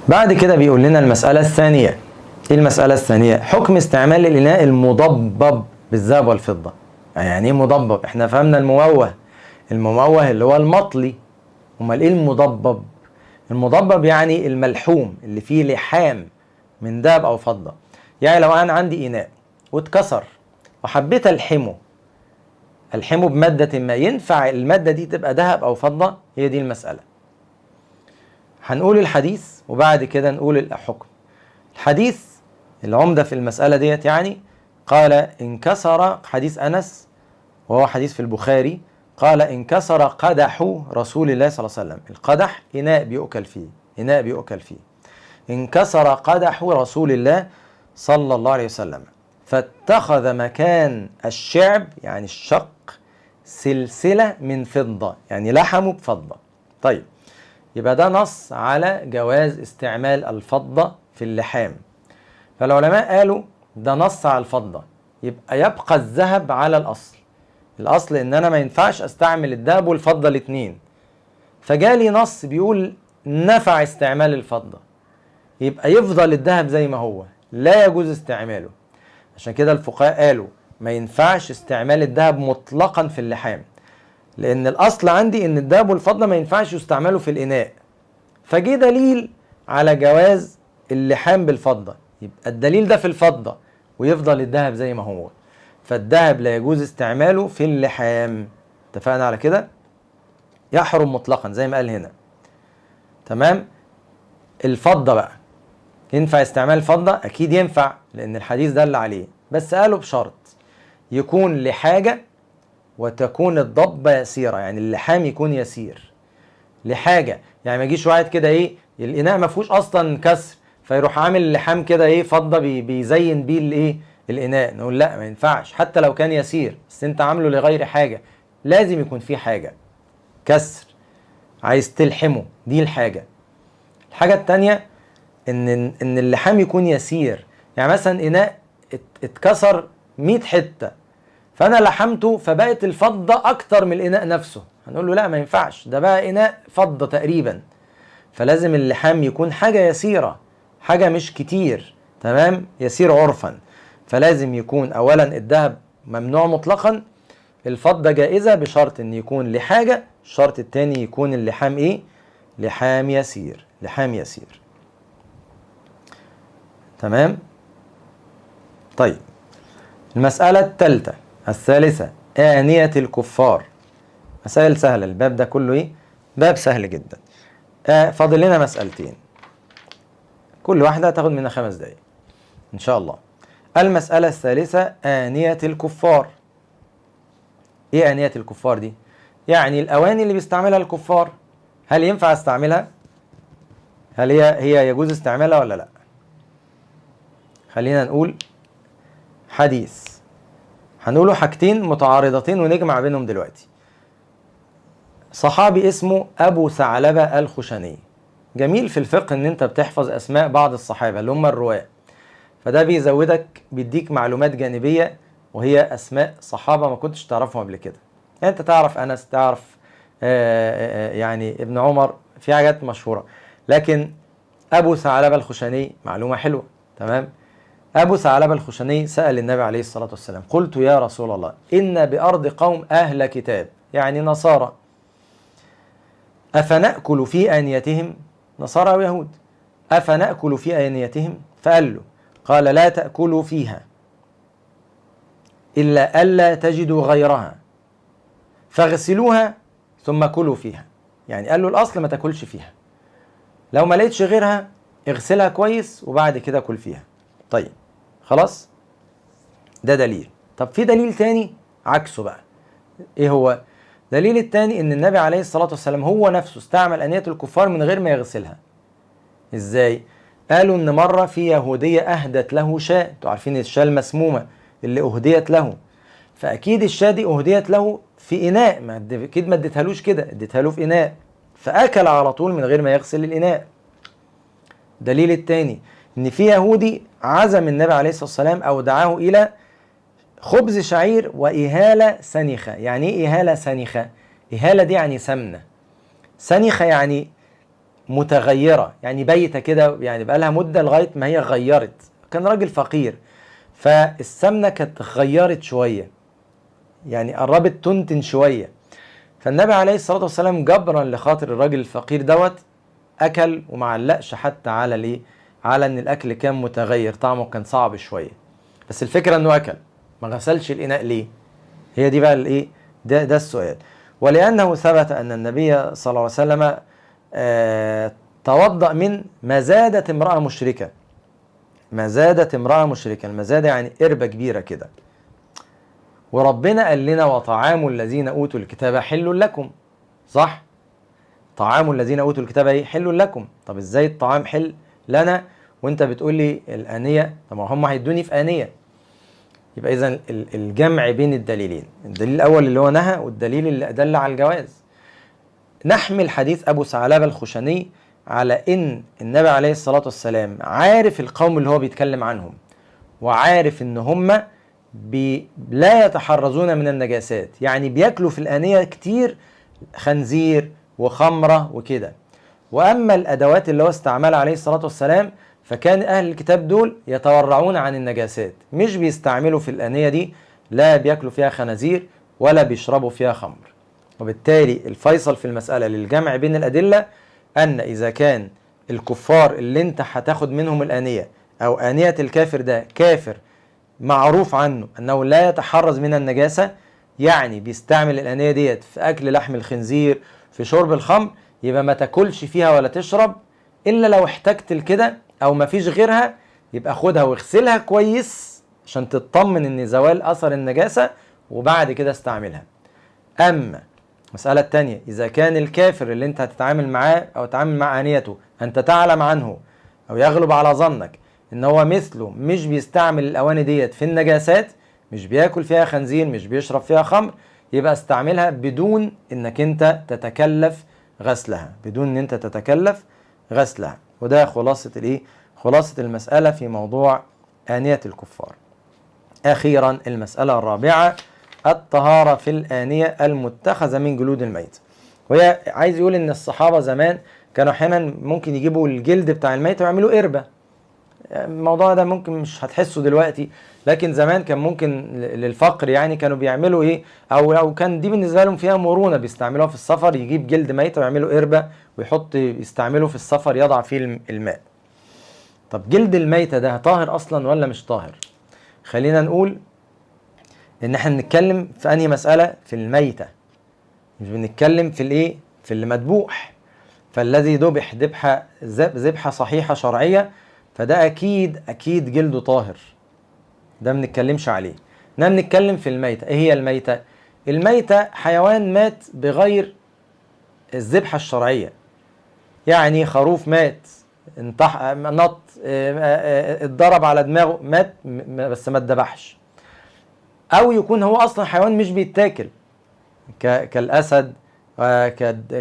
بعد كده بيقول لنا المساله الثانيه. ايه المساله الثانيه؟ حكم استعمال الاناء المضبب بالذهب والفضه. يعني ايه مضبب؟ احنا فهمنا المموه اللي هو المطلي. امال ايه المضبب؟ المضبب يعني الملحوم اللي فيه لحام من ذهب او فضة. يعني لو انا عندي اناء واتكسر وحبيت الحمه بمادة ما، ينفع المادة دي تبقى ذهب او فضة؟ هي دي المسألة. هنقول الحديث وبعد كده نقول الحكم. الحديث العمدة في المسألة ديت، يعني قال انكسر، حديث انس وهو حديث في البخاري، قال انكسر قدح رسول الله صلى الله عليه وسلم. القدح إناء بيؤكل فيه. انكسر قدح رسول الله صلى الله عليه وسلم فاتخذ مكان الشعب، يعني الشق، سلسلة من فضة، يعني لحمه بفضة. طيب، يبقى ده نص على جواز استعمال الفضة في اللحام. فالعلماء قالوا ده نص على الفضة، يبقى الذهب على الأصل إن أنا ما ينفعش أستعمل الذهب والفضة الاتنين. فجالي نص بيقول نفع استعمال الفضة، يبقى يفضل الذهب زي ما هو، لا يجوز استعماله. عشان كده الفقهاء قالوا ما ينفعش استعمال الذهب مطلقا في اللحام، لأن الأصل عندي إن الذهب والفضة ما ينفعش يستعملوا في الإناء. فجي دليل على جواز اللحام بالفضة، يبقى الدليل ده في الفضة ويفضل الذهب زي ما هو. فالذهب لا يجوز استعماله في اللحام. اتفقنا على كده؟ يحرم مطلقا زي ما قال هنا. تمام؟ الفضة بقى ينفع استعمال الفضة؟ أكيد ينفع، لأن الحديث دل عليه، بس قالوا بشرط يكون لحاجة وتكون الضبة يسيرة، يعني اللحام يكون يسير لحاجة. يعني ما يجيش واحد كده ايه الإناء ما فيهوش أصلا كسر فيروح عامل اللحام كده ايه فضة بيزين بيه الايه الإناء، نقول لا ما ينفعش حتى لو كان يسير، بس انت عامله لغير حاجة، لازم يكون فيه حاجة كسر عايز تلحمه، دي الحاجة. الحاجة التانية ان اللحام يكون يسير، يعني مثلا إناء اتكسر 100 حتة فانا لحمته فبقت الفضة اكتر من الإناء نفسه، هنقول له لا ما ينفعش، ده بقى إناء فضة تقريبا. فلازم اللحام يكون حاجة يسيرة، حاجة مش كتير، تمام، يسير عرفا. فلازم يكون اولا الذهب ممنوع مطلقا، الفضة جائزة بشرط ان يكون لحاجة، الشرط التاني يكون اللحام ايه؟ لحام يسير، لحام يسير. تمام. طيب المسألة الثالثة آنية الكفار. مسائل سهلة، الباب ده كله ايه؟ باب سهل جدا. فاضل لنا مسألتين، كل واحدة تاخد منها 5 دقايق ان شاء الله. المسألة الثالثة آنية الكفار. ايه آنية الكفار دي؟ يعني الأواني اللي بيستعملها الكفار، هل ينفع استعملها؟ هل هي يجوز استعمالها ولا لا؟ خلينا نقول حديث، هنقوله حاجتين متعارضتين ونجمع بينهم دلوقتي. صحابي اسمه أبو ثعلبة الخشني. جميل في الفقه ان انت بتحفظ اسماء بعض الصحابة اللي هم الرواة، فده بيزودك بيديك معلومات جانبية وهي اسماء صحابة ما كنتش تعرفهم قبل كده. يعني انت تعرف انس، تعرف يعني ابن عمر، في حاجات مشهورة، لكن ابو ثعلبة الخشني معلومة حلوة. تمام. ابو ثعلبة الخشني سأل النبي عليه الصلاة والسلام: قلت يا رسول الله إن بأرض قوم أهل كتاب، يعني نصارى، أفنأكل في آنيتهم؟ نصارى ويهود، أفنأكل في آنيتهم؟ فقال له، قال: لا تأكلوا فيها إلا ألا تجدوا غيرها فاغسلوها ثم كلوا فيها. يعني قال له الأصل ما تاكلش فيها، لو ما لقيتش غيرها اغسلها كويس وبعد كده كل فيها. طيب خلاص، ده دليل. طب في دليل تاني عكسه بقى، ايه هو؟ دليل التاني ان النبي عليه الصلاة والسلام هو نفسه استعمل آنية الكفار من غير ما يغسلها. ازاي؟ قالوا ان مرة في يهودية اهدت له شاة، انتوا عارفين الشاة المسمومة اللي اهديت له، فاكيد الشاة دي اهديت له في اناء، اكيد ما اديتهالوش كده، اديتها له في اناء، فاكل على طول من غير ما يغسل الاناء. دليل التاني ان في يهودي عزم النبي عليه الصلاة والسلام او دعاه الى خبز شعير وإهالة سنخة. يعني ايه إهالة سنخة؟ إهالة دي يعني سمنة، سنخة يعني متغيرة، يعني بايتة كده، يعني بقى لها مدة لغاية ما هي غيرت. كان راجل فقير فالسمنة كانت غيرت شوية، يعني قربت تنتن شوية، فالنبي عليه الصلاة والسلام جبرا لخاطر الراجل الفقير دوت أكل ومعلقش حتى على ليه، على إن الأكل كان متغير، طعمه كان صعب شوية، بس الفكرة إنه أكل، ما غسلش الإناء ليه؟ هي دي بقى الإيه؟ ده السؤال. ولأنه ثبت أن النبي صلى الله عليه وسلم توضأ من مزادة امرأة مشركة. مزادة امرأة مشركة، المزادة يعني قربة كبيرة كده. وربنا قال لنا: وطعام الذين أوتوا الكتاب حل لكم. صح؟ طعام الذين أوتوا الكتاب إيه؟ حل لكم. طب إزاي الطعام حل لنا وأنت بتقول لي الآنية؟ طب ما هم هيدوني في آنية. يبقى إذن الجمع بين الدليلين، الدليل الأول اللي هو نهى والدليل اللي أدل على الجواز. نحمل حديث أبو ثعلبة الخشني على إن النبي عليه الصلاة والسلام عارف القوم اللي هو بيتكلم عنهم، وعارف إن هم لا يتحرزون من النجاسات، يعني بياكلوا في الآنية كتير خنزير وخمرة وكده. وأما الأدوات اللي هو استعملها عليه الصلاة والسلام فكان أهل الكتاب دول يتورعون عن النجاسات، مش بيستعملوا في الآنية دي، لا بياكلوا فيها خنازير ولا بيشربوا فيها خمر. وبالتالي الفيصل في المسألة للجمع بين الأدلة أن إذا كان الكفار اللي انت هتاخد منهم الآنية أو آنية الكافر ده كافر معروف عنه أنه لا يتحرز من النجاسة، يعني بيستعمل الآنية ديت في أكل لحم الخنزير، في شرب الخمر، يبقى ما تاكلش فيها ولا تشرب إلا لو احتجت لكده أو ما فيش غيرها، يبقى خدها واغسلها كويس عشان تطمن إن زوال أثر النجاسة وبعد كده استعملها. أما المسألة التانية، إذا كان الكافر اللي أنت هتتعامل معاه أو تتعامل مع آنيته أنت تعلم عنه أو يغلب على ظنك إن هو مثله مش بيستعمل الأواني ديت في النجاسات، مش بياكل فيها خنزير، مش بيشرب فيها خمر، يبقى استعملها بدون إنك أنت تتكلف غسلها، بدون إن أنت تتكلف غسلها. وده خلاصة الإيه؟ خلاصة المسألة في موضوع آنية الكفار. أخيرا المسألة الرابعة، الطهارة في الآنية المتخذة من جلود الميت. وهي عايز يقول إن الصحابة زمان كانوا أحيانا ممكن يجيبوا الجلد بتاع الميت ويعملوا قربة. الموضوع ده ممكن مش هتحسه دلوقتي، لكن زمان كان ممكن للفقر يعني كانوا بيعملوا ايه، او كان دي بالنسبه لهم فيها مرونه، بيستعملوها في السفر، يجيب جلد ميت ويعملوا قربه ويحط يستعمله في السفر يضع فيه الماء. طب جلد الميتة ده طاهر اصلا ولا مش طاهر؟ خلينا نقول ان احنا بنتكلم في انهي مساله، في الميتة، مش بنتكلم في الايه، في اللي مذبوح. فالذي ذبح ذبحه صحيحه شرعيه فده اكيد جلده طاهر، ده ما بنتكلمش عليه. احنا بنتكلم في الميتة. ايه هي الميتة؟ الميتة حيوان مات بغير الذبحة الشرعية، يعني خروف مات، نط، اتضرب على دماغه، مات بس ما اتذبحش. او يكون هو اصلا حيوان مش بيتاكل كالاسد،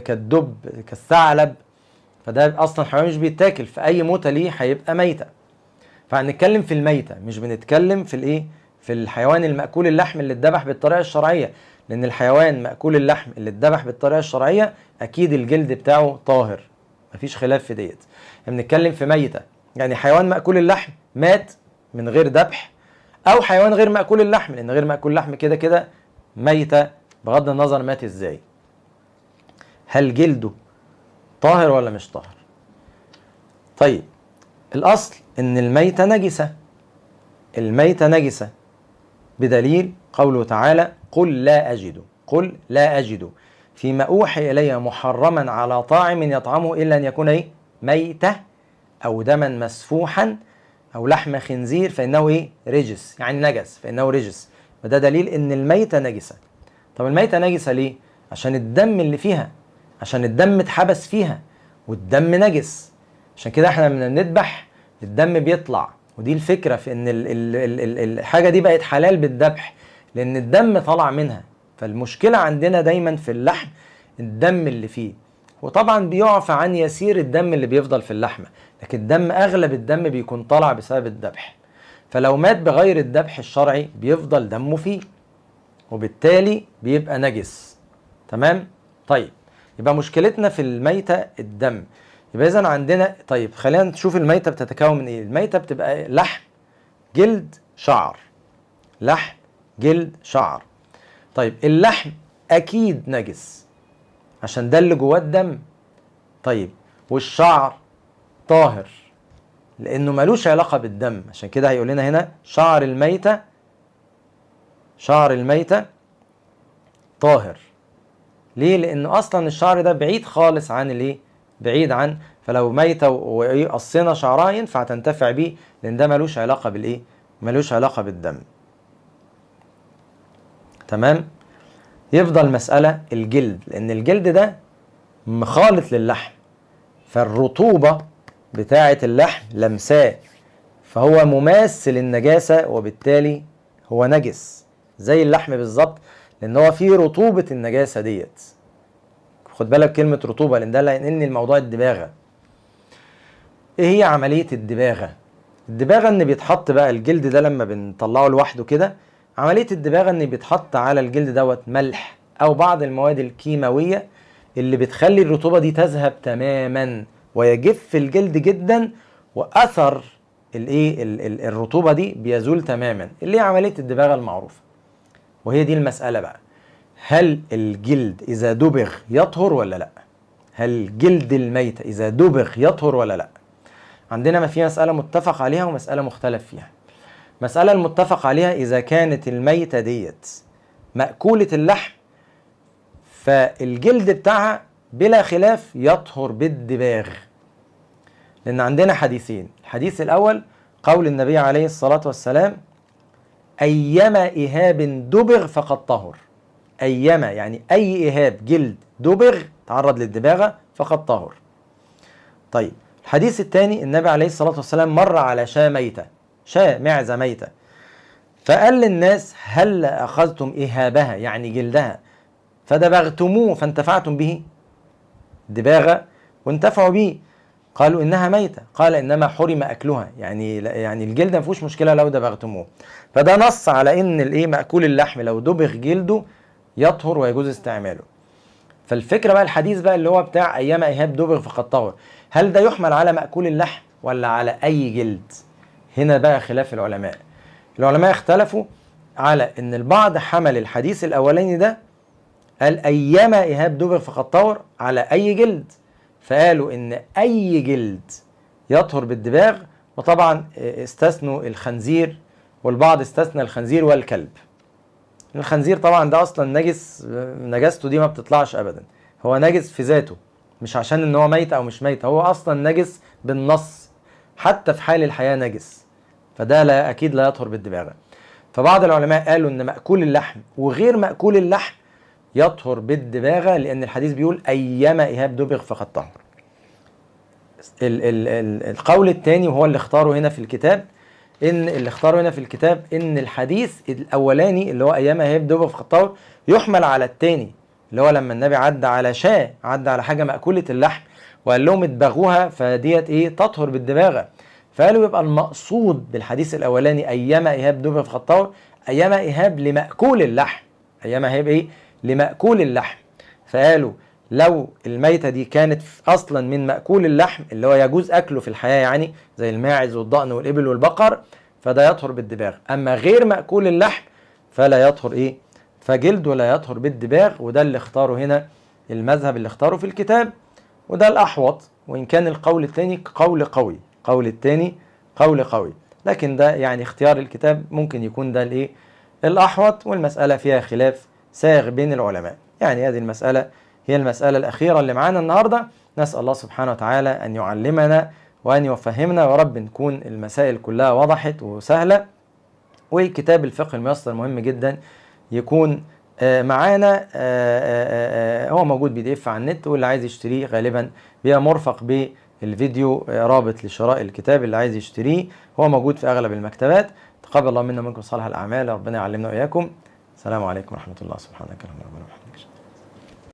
كالدب، كالثعلب، فده اصلا حيوان مش بيتاكل، فاي موتة ليه هيبقى ميتة. فهنتكلم في الميتة، مش بنتكلم في الايه، في الحيوان المأكول اللحم اللي اتذبح بالطريقة الشرعية، لأن الحيوان مأكول اللحم اللي اتذبح بالطريقة الشرعية أكيد الجلد بتاعه طاهر، مفيش خلاف في ديت. بنتكلم في ميتة، يعني حيوان مأكول اللحم مات من غير ذبح، أو حيوان غير مأكول اللحم، لأن غير مأكول اللحم كده كده ميتة بغض النظر مات ازاي. هل جلده طاهر ولا مش طاهر؟ طيب الأصل إن الميتة نجسة، الميتة نجسة بدليل قوله تعالى قل لا أجد فيما أوحي إلي محرما على طاعم يطعمه إلا أن يكون ميتة أو دما مسفوحا أو لحم خنزير فإنه رجس، يعني نجس، فإنه رجس. وده دليل إن الميتة نجسة. طب الميتة نجسة ليه؟ عشان الدم اللي فيها، عشان الدم اتحبس فيها والدم نجس، عشان كده احنا لما بنذبح الدم بيطلع. ودي الفكرة في ان الحاجة دي بقت حلال بالذبح لان الدم طلع منها. فالمشكلة عندنا دايما في اللحم الدم اللي فيه، وطبعا بيعفى عن يسير الدم اللي بيفضل في اللحمة، لكن الدم اغلب الدم بيكون طلع بسبب الذبح. فلو مات بغير الذبح الشرعي بيفضل دمه فيه وبالتالي بيبقى نجس. تمام؟ طيب يبقى مشكلتنا في الميتة الدم. يبقى إذن عندنا، طيب خلينا نشوف الميتة بتتكون من ايه. الميتة بتبقى لحم، جلد، شعر. لحم، جلد، شعر. طيب اللحم اكيد نجس عشان ده اللي جواه الدم. طيب والشعر طاهر لانه ملوش علاقة بالدم، عشان كده هيقول لنا هنا شعر الميتة طاهر. ليه؟ لانه اصلا الشعر ده بعيد خالص عن الايه، بعيد عن، فلو ميتة وقصينا شعرها ينفع تنتفع بيه لان ده ملوش علاقة بالايه، ملوش علاقة بالدم. تمام؟ يفضل مسألة الجلد، لان الجلد ده مخالط للحم، فالرطوبة بتاعة اللحم لمساه، فهو مماثل النجاسة وبالتالي هو نجس زي اللحم بالظبط، لان هو فيه رطوبة النجاسة ديت. خد بالك كلمة رطوبة لان ده اللي هينقلني الموضوع الدباغة. ايه هي عملية الدباغة؟ الدباغة ان بيتحط بقى الجلد ده لما بنطلعه لوحده كده، عملية الدباغة ان بيتحط على الجلد دوت ملح او بعض المواد الكيماوية اللي بتخلي الرطوبة دي تذهب تماما ويجف الجلد جدا، واثر الرطوبة دي بيزول تماما، اللي هي عملية الدباغة المعروفة. وهي دي المسألة بقى، هل الجلد إذا دبغ يطهر ولا لا؟ هل جلد الميتة إذا دبغ يطهر ولا لا؟ عندنا ما في مسألة متفق عليها ومسألة مختلف فيها. مسألة المتفق عليها إذا كانت الميتة ديت مأكولة اللحم فالجلد بتاعها بلا خلاف يطهر بالدباغ، لأن عندنا حديثين. الحديث الأول قول النبي عليه الصلاة والسلام أيما إهاب دبغ فقد طهر. أيما يعني أي إهاب جلد دبغ تعرض للدباغة فقد طهر. طيب الحديث الثاني، النبي عليه الصلاة والسلام مر على شاة ميتة، شاة معزة ميتة، فقال للناس هل أخذتم إهابها يعني جلدها فدبغتموه فانتفعتم به؟ دباغة وانتفعوا به. قالوا إنها ميتة، قال إنما حرم أكلها، يعني الجلد ما فيهوش مشكلة لو دبغتموه. فده نص على إن الإيه مأكول اللحم لو دبغ جلده يطهر ويجوز استعماله. فالفكرة بقى الحديث بقى اللي هو بتاع أيما إهاب دبغ فقد طهر، هل ده يحمل على مأكول اللحم ولا على أي جلد؟ هنا بقى خلاف العلماء. العلماء اختلفوا على إن البعض حمل الحديث الأولاني ده قال أيما إهاب دبغ فقد طهر على أي جلد، فقالوا إن أي جلد يطهر بالدباغ، وطبعا استثنوا الخنزير، والبعض استثنى الخنزير والكلب. الخنزير طبعا ده أصلا نجس، نجاسته دي ما بتطلعش أبدا، هو نجس في ذاته، مش عشان إن هو ميت أو مش ميت، هو أصلا نجس بالنص، حتى في حال الحياة نجس، فده لا أكيد لا يطهر بالدباغة. فبعض العلماء قالوا إن مأكول اللحم وغير مأكول اللحم يطهر بالدباغة، لأن الحديث بيقول أيما إهاب دبغ فقد طهر. القول الثاني وهو اللي اختاره هنا في الكتاب، إن الحديث الأولاني اللي هو أيما إهاب دبغ فقد طهر يحمل على الثاني، اللي هو لما النبي عدى على شاة، عدى على حاجة مأكولة اللحم وقال لهم اتبغوها فديت إيه تطهر بالدباغة. فقالوا يبقى المقصود بالحديث الأولاني أيما إهاب دبغ فقد طهر أيما إهاب لمأكول اللحم، أيما إهاب إيه لمأكول اللحم. فقالوا لو الميتة دي كانت أصلا من مأكول اللحم اللي هو يجوز أكله في الحياة، يعني زي الماعز والضأن والإبل والبقر، فده يطهر بالدباغ. أما غير مأكول اللحم فلا يطهر إيه، فجلده لا يطهر بالدباغ. وده اللي اختاره هنا المذهب اللي اختاره في الكتاب، وده الأحوط، وإن كان القول الثاني قول قوي، لكن ده يعني اختيار الكتاب ممكن يكون ده الإيه الأحوط، والمسألة فيها خلاف ساغ بين العلماء. يعني هذه المسألة هي المسألة الأخيرة اللي معانا النهاردة. نسأل الله سبحانه وتعالى أن يعلمنا وأن يفهمنا، ورب نكون المسائل كلها وضحت وسهلة. وكتاب الفقه الميسر مهم جدا يكون معانا، هو موجود PDF على النت، واللي عايز يشتريه غالبا بيبقى مرفق بالفيديو رابط لشراء الكتاب. اللي عايز يشتريه هو موجود في أغلب المكتبات. تقبل الله منا ومنكم صالح الأعمال، ربنا يعلمنا وإياكم. السلام عليكم ورحمة الله. سبحانك اللهم وبحمدك.